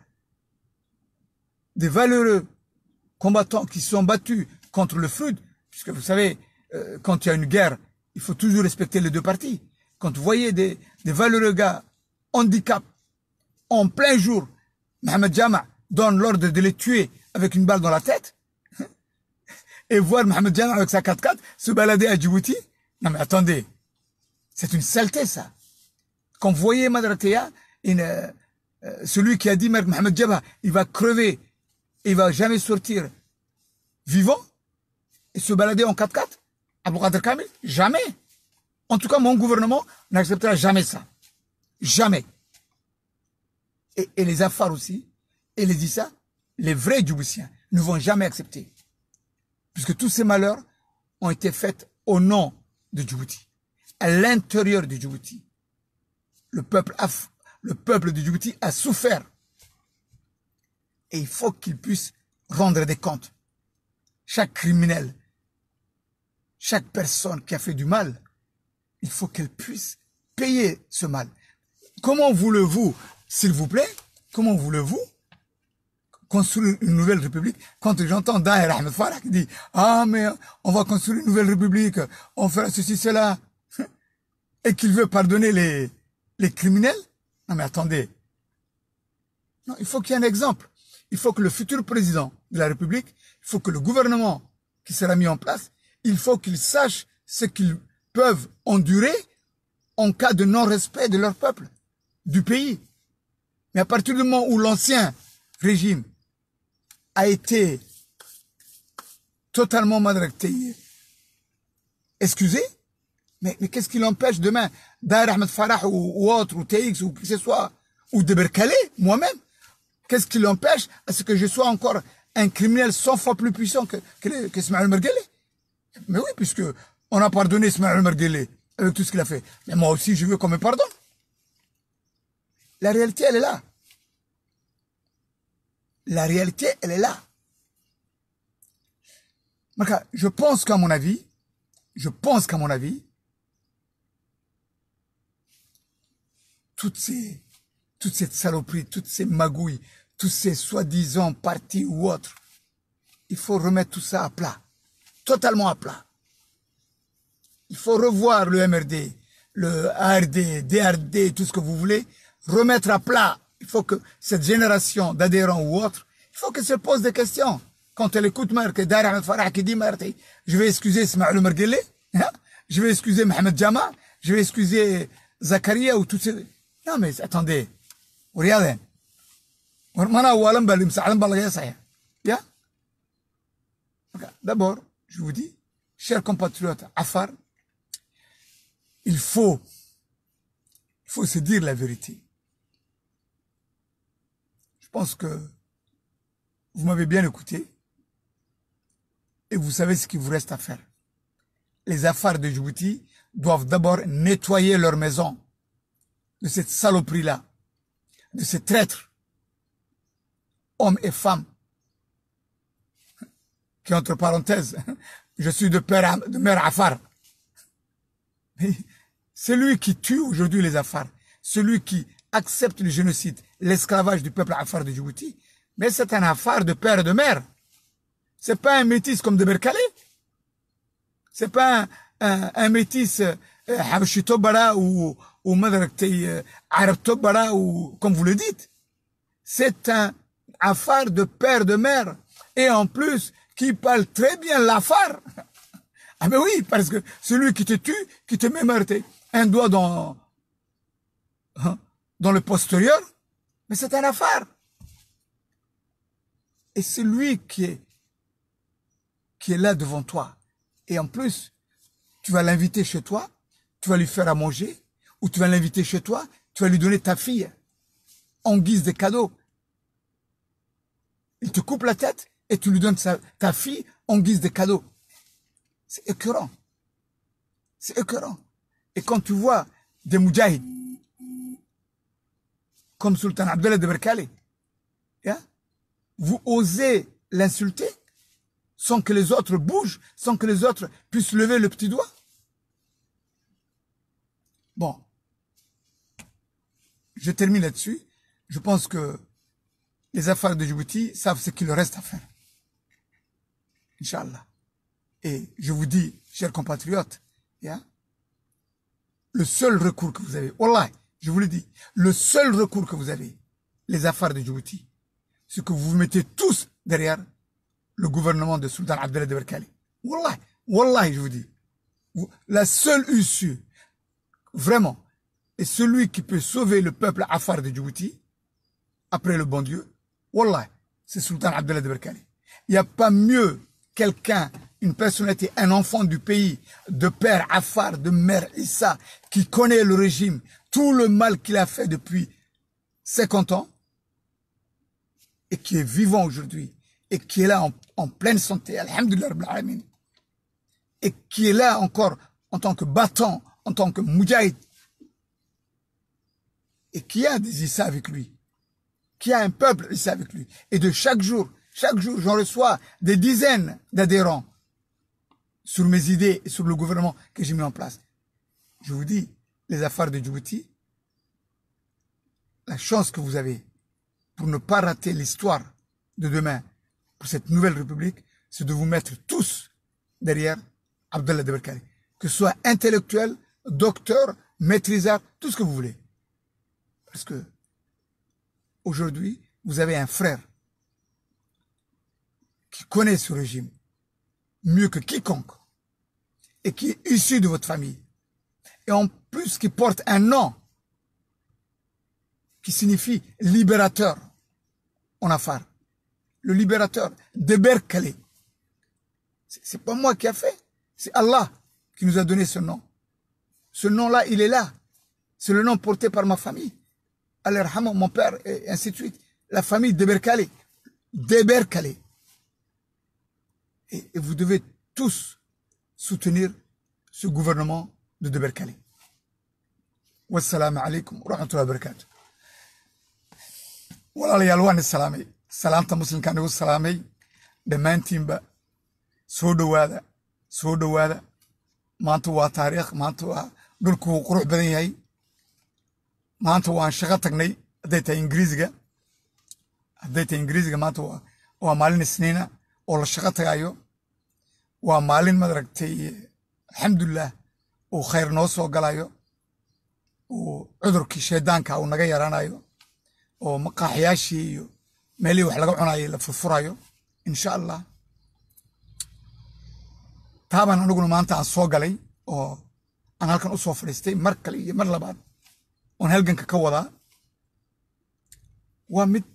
des valeureux combattants qui sont battus contre le FLUD, puisque vous savez, quand il y a une guerre, il faut toujours respecter les deux parties. Quand vous voyez des valeureux gars handicap en plein jour, Mohamed Jama donne l'ordre de les tuer avec une balle dans la tête, et voir Mohamed Jama avec sa 4x4 se balader à Djibouti. Non mais attendez, c'est une saleté ça. Quand vous voyez Madrateya, celui qui a dit Mohamed Jama, il va crever, il va jamais sortir vivant, et se balader en 4x4, Abdelkader Kamil, jamais. En tout cas, mon gouvernement n'acceptera jamais ça. Jamais. Et les Afars aussi, et les Issa, les vrais Djiboutiens, ne vont jamais accepter. Puisque tous ces malheurs ont été faits au nom de Djibouti. À l'intérieur de Djibouti. Le peuple de Djibouti a souffert. Et il faut qu'il puisse rendre des comptes. Chaque criminel, chaque personne qui a fait du mal, il faut qu'elle puisse payer ce mal. Comment voulez-vous, s'il vous plaît, comment voulez-vous construire une nouvelle république quand j'entends Daher Ahmed Farah qui dit « Ah, mais on va construire une nouvelle république, on fera ceci, cela » et qu'il veut pardonner les criminels? Non mais attendez. Non, il faut qu'il y ait un exemple. Il faut que le futur président de la République, il faut que le gouvernement qui sera mis en place, il faut qu'ils sachent ce qu'ils peuvent endurer en cas de non-respect de leur peuple, du pays. Mais à partir du moment où l'ancien régime a été totalement madracté, excusez, mais qu'est-ce qui l'empêche demain, Daher Ahmed Farah ou autre, ou TX, ou qui que ce soit, ou de Berkale, moi-même, qu'est-ce qui l'empêche à ce que je sois encore un criminel 100 fois plus puissant que Ismaël Merguele? Mais oui, puisque on a pardonné Ismaël Merguele avec tout ce qu'il a fait. Mais moi aussi, je veux qu'on me pardonne. La réalité, elle est là. La réalité, elle est là. Je pense qu'à mon avis, toute cette saloperie, toutes ces magouilles, tous ces soi-disant partis ou autres, il faut remettre tout ça à plat. Totalement à plat. Il faut revoir le MRD, le ARD, DRD, tout ce que vous voulez, remettre à plat. Il faut que cette génération d'adhérents ou autres, il faut qu'elle se pose des questions. Quand elle écoute Daher Ahmed Farah qui dit je vais excuser Ismaël Merguele, je vais excuser Mohamed Jama, je vais excuser Zakaria ou tous ces... Non mais attendez, regardez. D'abord, je vous dis, chers compatriotes Afar, il faut se dire la vérité. Je pense que vous m'avez bien écouté et vous savez ce qu'il vous reste à faire. Les Afars de Djibouti doivent d'abord nettoyer leur maison de cette saloperie-là, de ces traîtres, hommes et femmes, qui, entre parenthèses, je suis de mère Afar. Celui qui tue aujourd'hui les Afars, celui qui accepte le génocide, l'esclavage du peuple Afar de Djibouti, mais c'est un Afar de père et de mère. C'est pas un métis comme de Berkale. C'est pas un métis Habashi Tobara ou Madrakti Arab Tobara ou comme vous le dites. C'est un Afar de père et de mère. Et en plus, qui parle très bien l'Afar. Ah mais oui, parce que celui qui te tue, qui te met un doigt dans le postérieur, mais c'est un Afar. Et c'est lui qui est là devant toi. Et en plus, tu vas l'inviter chez toi, tu vas lui faire à manger, ou tu vas l'inviter chez toi, tu vas lui donner ta fille en guise de cadeau. Il te coupe la tête et tu lui donnes ta fille en guise de cadeau. C'est écœurant. C'est écœurant. Et quand tu vois des moudjahids comme Sultan Abdallah de Berkale, vous osez l'insulter sans que les autres bougent, sans que les autres puissent lever le petit doigt. Bon, je termine là-dessus. je pense que les affaires de Djibouti savent ce qu'il leur reste à faire. Inch'Allah. Et je vous dis, chers compatriotes, le seul recours que vous avez, wallah, je vous le dis, le seul recours que vous avez, les affaires de Djibouti, c'est que vous vous mettez tous derrière le gouvernement de Sultan Abdallah de Berkali. Wallah, wallah, je vous dis. La seule issue, vraiment, et celui qui peut sauver le peuple afar de Djibouti, après le bon Dieu, wallah, c'est Sultan Abdallah de Berkali. Il n'y a pas mieux quelqu'un, une personnalité, un enfant du pays, de père Afar, de mère Issa, qui connaît le régime, tout le mal qu'il a fait depuis 50 ans, et qui est vivant aujourd'hui, et qui est là en pleine santé, alhamdulillah rabbil alamin, et qui est là encore en tant que battant, en tant que moudjahid, et qui a des Issa avec lui, qui a un peuple Issa avec lui, et de chaque jour, j'en reçois des dizaines d'adhérents sur mes idées et sur le gouvernement que j'ai mis en place. Je vous dis, les affaires de Djibouti, la chance que vous avez pour ne pas rater l'histoire de demain pour cette nouvelle république, c'est de vous mettre tous derrière Abdallah de Berkali. Que ce soit intellectuel, docteur, maîtrisard, tout ce que vous voulez. Parce que aujourd'hui, vous avez un frère qui connaît ce régime mieux que quiconque et qui est issu de votre famille. Et en plus qui porte un nom qui signifie libérateur en affaires. Le libérateur de Berkali. C'est pas moi qui a fait, c'est Allah qui nous a donné ce nom. Ce nom-là, il est là. C'est le nom porté par ma famille. Allah yarhamou, mon père, et ainsi de suite. La famille de Berkali. De Berkali. Et vous devez tous soutenir ce gouvernement de Berkali. Wassalamu alaikum wa rahmatullahi wa barakatuh. Walaalayaal waan salaamay. Salaamta muslimkaan ugu salaamay. Dhammaantiinba soo dhawaada. Soo dhawaada. Maanta waa taariikh. Maanta waa dhulku wuu qurux badan yahay. Maanta waan shaqo tagnay. Hadday tahay Ingiriisiga maanta waa maalin Isniina oo la shaqo tagayo. waa maalin madaragtay alxamdulilah uu khayr noo soo galayo uu cudurkii shaydaanka uu naga yaraanayo oo maqaaxyaashii iyo meelihii wax laga cunaayay la furfurayo insha allah taabaan aniguna maanta aan soo galay oo aan halkan u soo fadhiistay mar kale iyo mar labaad oon halganka ka wadaa waa mid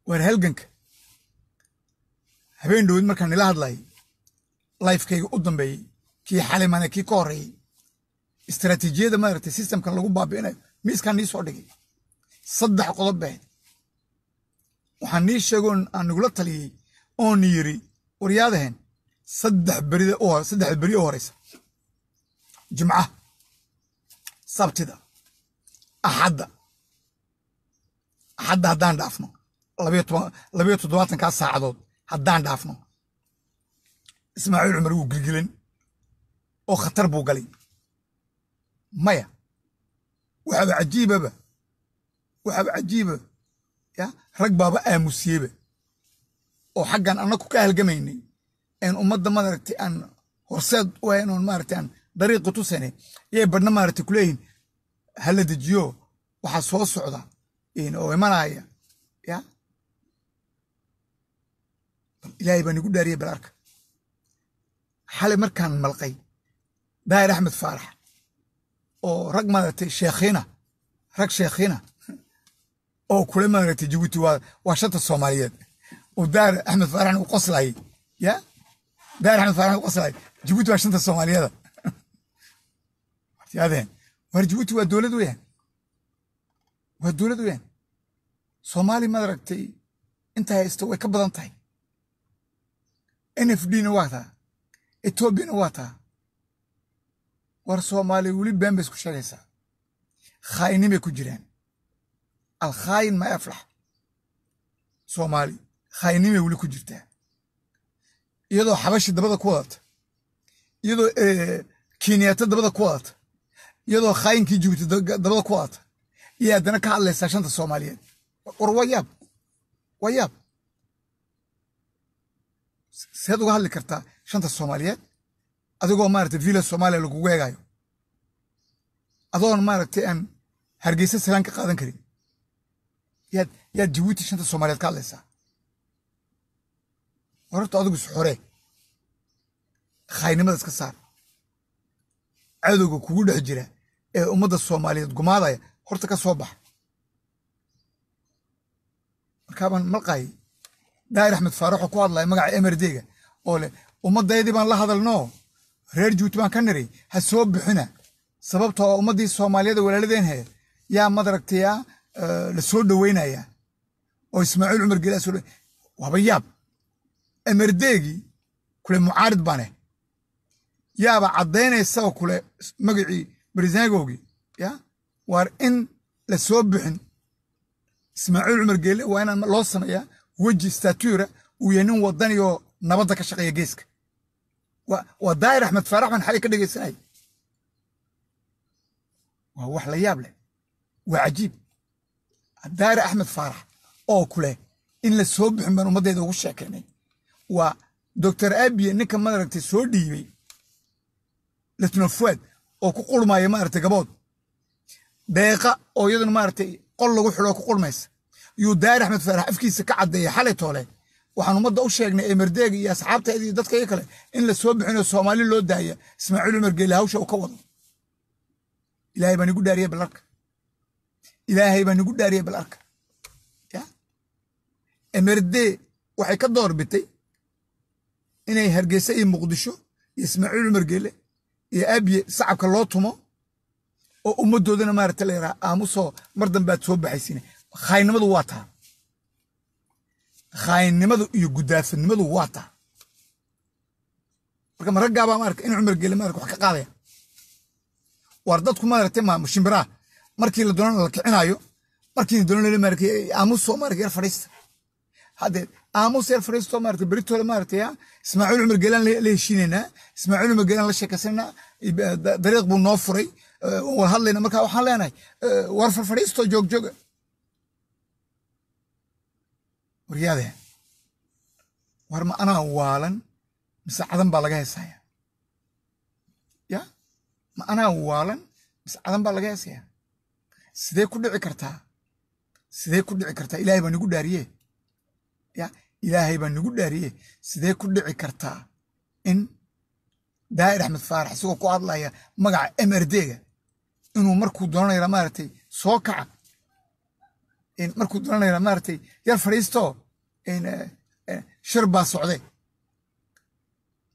waar halganka habeen dhowid markaan ila hadlay lifekayga u dambeeyey kii xalay maana kii ka horreeyey istaraatiijiyada maaragtay systemkan lagu baabi'inayo miiskaan nii soo dhigay 3 qodob bayd waxaan nii sheegoon aan nagula taliyey oon yiri waryaadaheen 3 beri oo horeysa jimcaha sabtida axadda haddaan dhaafno 27 saacadood haddaan dhaafno Ismaaciil Cumar wuu gilgilan oo khatar buu galay maya waxaa cajiiba ya rag baaba aamusiyeba oo xaggan annagu ka halgamaynay een ummadda maaragtay aan horseed u ahayn oon maaragtay aan dariiqi tusanay yay badhna maaragtay ku leeyihin hala dejiyo waxaa soo socda oo imanaya ya ilaahay baan igu dhaariyey balarka xalay markaan malqay daahir axmed faarax oo rag maaragtay rag sheekhiina oo kule maaragtay Djibouti waa shanta Soomaaliyeed oo daahir axmed faaraxna u qoslayay ya daahir axmed faaraxna u qoslayay Djibouti waa shanta Soomaaliyeed yaadeen war Djibouti waa dowlad weyn Soomaali maaragtay inta haysto way ka badan tahay NFD-na waa taa Ethiopia-na waa taa war Soomaali weli been bay isku sheegaysaa khaa'iniin ku jiraan alkhaayin ma aflax Soomaali khaa'iniin weli ku jirtaa iyadoo xabashi dabada ku wadata iyadoo Kenyatta dabada ku wadata iyadoo khaayinkii Djibouti dabada ku waata iyo haddana ka hadlaysaa shanta Soomaaliyeed war wayaab seed uga hadli kartaa shanta Soomaaliyeed adigoo maaragtay villa Soomaaliya lagugu eegayo adoon maaragtay aan Hargeysa salaan ka qaadan karin yaad Djibouti shanta Soomaaliyeed ka hadlaysaa horta adigu xore khaynimada iska saar cadowga kugu dhex jira ee ummadda Soomaaliyeed gumaadaya horta ka soo bax markaan malqay Daahir Axmed Faarax ku hadlay magaca MRD-ga oo leh ummadeedii baan la hadalno reer Djibouti baan ka niri ha soo bixina sababtoo ummadii Soomaaliyeed walaaladeen he yaa madaragtaya la soo dhaweynaya oo Ismaaciil Cumar Geele soo wabayaab MRD-gi kule mucaarid bane yaaba cadeynaysa oo kule magacii barisaangoogii ya war in la soo bixin Ismaaciil Cumar Geele waa in loo sameeyaa weji stature uu yahay wadani oo nabadda ka shaqeeya geeska wa Daahir Axmed Faarax man xalay ka dhageysanay waa wax la yaab leh waa cajiib Daahir Axmed Faarax oo kule in la soo bixin baan ummadeeda ugu sheekeynay waa Dr. Abiy ninka madaragtay soo dhiibay Letno Fuad oo ku qulmaya maaragtay gabood deeqa oo iyaduna maaragtay qol lagu xiro ku qulmaysa yu Daahir Axmed Faarax afkiisa ka cadeeyay xalay toole waxaan ummadda u sheegnay MRD-ga iyo asxaabteeda iyo dadka kale in la soo bixino Soomaali loo daaya Ismaaciil Cumar Geele hawsha uu ka wado Ilaahay baan igu dhaariyay balarka ya MRD waxay ka doorbitay inay Hargeysa iyo Muqdisho iyo Ismaaciil Cumar Geele iyo Abiy sacabka loo tumo oo ummadoodana maaragtay leeyahay aamuso mar dambaad soo baxaysiin khaynimadu waa taa khaynimadu iyo gudaafnimadu waa taa marka maragaaba maaragtay in Cumar Geele maaragtay wax ka qaadaya war dadku maaragtay ma mushimbira markii la doonan la kicinayo markii doonan la maaragtay aamuso maaragtay yar fariista hadde aamuso yar fariisto maaragtay beritoole maaragtay Ismaaciil Cumar Geele la heshiinayna Ismaaciil Cumar Geele la sheekasana dariiq buu noo furay oo hadlayna marka waxaan leenahay war fariisto joog waryaade war ma ana waalan mise cadan baa laga heesaya ya ma ana waalan mise cadan baa laga heesaya sidee ku dhici kartaa Ilaahay baa nagu dhaariyay ya Ilaahay baa nagu dhaariyay sidee ku dhici kartaa in Daahir Axmed Faarax isagoo ku hadlaya magaca MRD-ga inuu markuu doonayo maaragtay soo kaca in markuu doonayo maaragtay yar fariisto in shir baa socday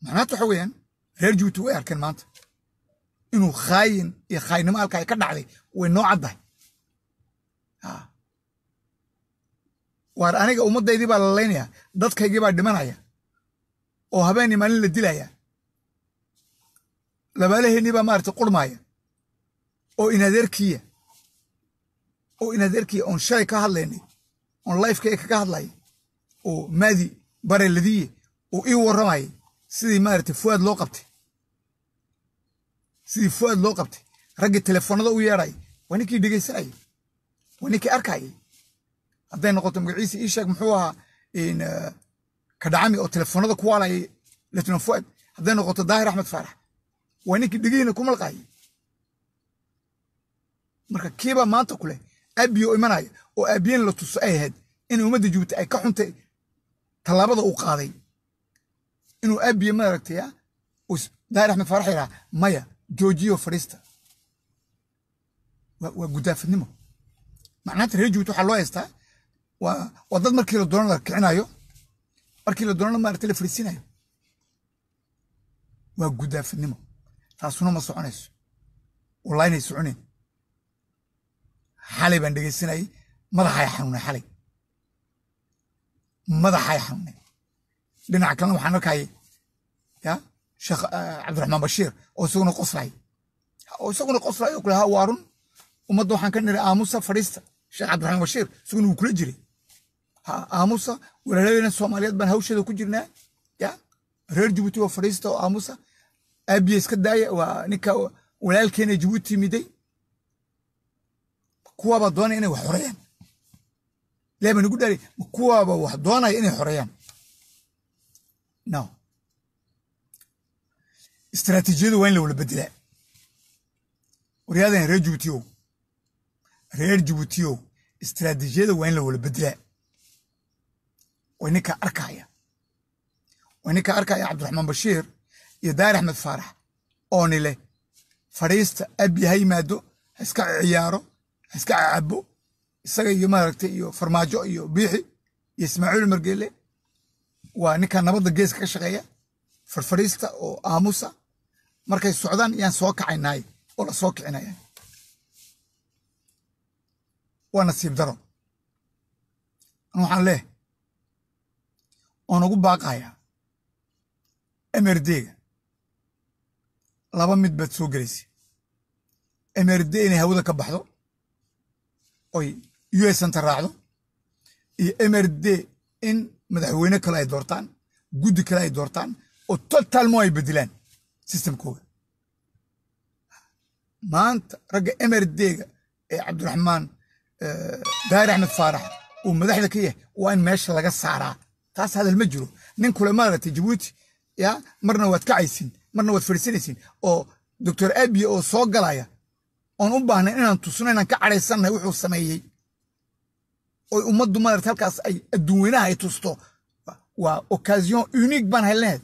macnaheedu waxa weeyaan reer Djibouti way arkeen maanta inuu khaayin iyo khaynimo halka ay ka dhacday way noo caddahay war aniga ummadeydii baa la leynaya dadkaygii baa dhimanaya oo habeenii maalin la dilaya labaalaheennii baa maaragtay qurmaya oo inadeerkiya oon shalay ka hadlaynay oon lifekayga kaga hadlayay oo maadi bareladiye oo ii warramayay sidii maaragtay Fuad loo qabtay ragga telefoonada u yeeray waa ninkii dhegeysanayay waa ninkii arkayay hadday noqoto magaciisa ii sheeg muxuu ahaa in ka dhacami oo telefoonada ku waalayay Letno Fuad hadday noqoto Daahir Axmed Faarax waa ninkii dhegeyna ku malqayay marka kiiba maanta kule Abiy oo imanaya oo Abiy la tuso ay ahayd in ummadda Djibouti ay ka xuntay talaabada uu qaaday inuu Abiy maaragtay Daahir Axmed Faarax ila maya joojiyo fariista waa gudaafnimo macnaheedu reer Djibouti waxa loo haystaa waa dad markii la doonan la kicinayo markii la doonan maaragtay la fariisinayo waa gudaafnimo taasuna ma soconayso wallahi inay soconeen xalay baan dhegeysanay madaxay xanuunay dhinaca kalena waxaan arkayay ya Sheekh Cabdiraxmaan Bashiir oo isaguna qoslay oo kula hawaarun ummadda waxaan ka niri aamusa fariista Sheekh Cabdiraxmaan Bashiir isaguna uu kula jiray aamusa walaalayna Soomaaliyeed baan hawsheeda ku jirnaa ya reer Djibouti oo fariista oo aamusa Abiy iska daaya waa ninka walaalkeena Djibouti miday kuwaba doonay inay wax xoreeyaan leeba nagu dhaari kuwaba wax doonay inay xoreeyaan no استراتيجية وين لو بدلا ورياضة رير جيبوتيو استراتيجية وين لو بدلا وينك أركايا عبد الرحمن بشير يدار أحمد فارح أوني له فريست أبي هاي مادو هسكا عيارو هسكا عبو السجى يمارك يو فرماجو يو بيحي يسمعوا المرجلة ونكا نبض الجيس كشغية فرفريستا أو آموسا markay socdaan yaan soo kacaynay oo la soo kicinay waa nasiib daro waxaan leeyahay oo ugu baaqaya MRD-ga laba mid bad soo galeysay MRD inay hawada ka baxdo oy US anta raacdo iyo MRD in madaxweyne kale ay doortaan guddi kale ay doortaan oo totalement ay bedilaan سيستم كوغا ما انت رجع MRD عبد الرحمن داير احمد فارح ومدحنا كيه وان ماشي لقى السعراء تاس هذا المجرو نين كل مرة جيبوتي يا مرنا واد كعيسين مرنا واد فرسينيسين او دكتور ابي او سوق قلايا اون وباهنا ان تصنينا كعريسنا وحو السمايي او امدو مالت هلكاس اي ادوينها اي تستو و اوكازيون اونيك بان هلناد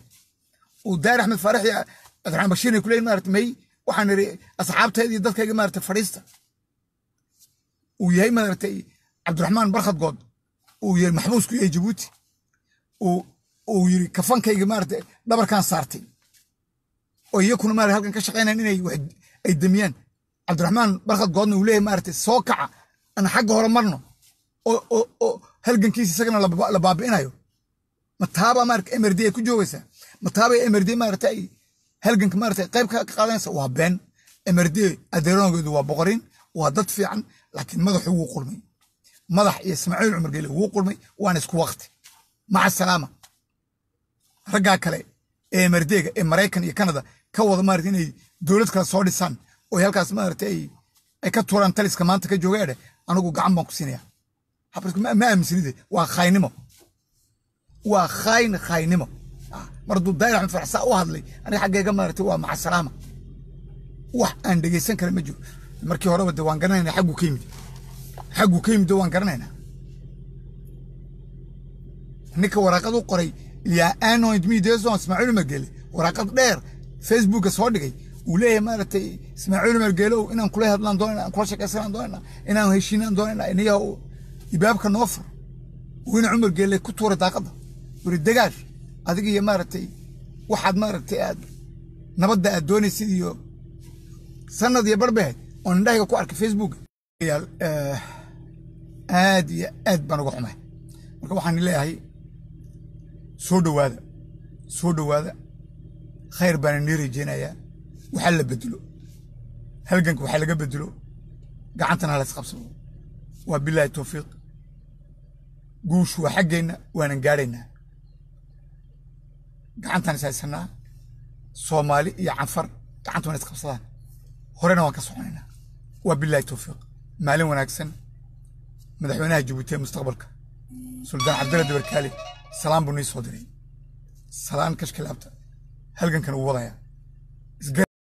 وداير احمد فارح يا عبد الرحمن بشير كلين مارت مي waxaan asxaabteedii dadkayga maartay fariista uu yahay maartay Cabdiraxmaan Barkhad Good uu yahay maxbuusku yahay Djibouti uu yiri kafankayga maartay dhabarkan saartay oo iyakuna maar halkan ka shaqeynayaan inay wax ay damiyaan Cabdiraxmaan Barkhad Good uu leeyahay maartay soo kaca ana xagga hore marno oo halgankiisa isagana la baabi'inayo mataaba maartay MRD ku joogaysa mataaba MRD maartay halganka maartay qayb ka qaadanaysa waa been MRD adeeroongeedu waa boqorin waa dad fiican laakiin madaxu wuu qulmay madax iyo Ismaaciil Umar Geele wuu qulmay waan isku waqti maca salaama ragaa kale MRD-ga ee Mareykan iyo Canada ka wada maartay inay dawlad kala soo dhisaan oo halkaas maartay ay ka tuuraan taliska maanta ka joogeede anigu gacan baan ku siinaya habrisku ma aaminsanide waa khaynimo mardu daayir axmed farxsa u hadlay aniga xaggayga maartay waa maca salaama wax aan dhageysan kara ma jiro markii hore wada waan garanaynaa xaggu ka yimid waan garanaynaa ninka waraaqad u qoray yaa anoid mideeso Ismaaciil Umar Geele waraaqad dheer Facebook soo dhigay uu leeyahay maartay Ismaaciil Umar Geele inaan kula hadlaan doonaa kula shaqeysan doonaa inaan heshiinaan doonaa inayo ibaabka noofur وين عمر قال لي كنت ورا داقده ورا دجاج هذيك هي مارتي واحد مارتي نبدا ادوني سيديو سند يا بربه اون دايغا كو ارك فيسبوك يا اد بان ugu xumay marka waxaan leeyahay soo dhawaada khayr baan nirijinaya waxa la bedelo halganka waxa laga bedelo gacantana la isqabsado wa billahi tawfiiq guush wa xageena waan gaarayna gacantana saysana Soomaali iyo Canfar gacantana isqabsadaan horena waan ka soconayna wa billahi tawfiiq maalin wanaagsan madaxweynaha Djibouti mustaqbalka Sultan Abdullah Barkali salaam buu nii soo diray salaan kashkalaabta halgan kan uu wadaya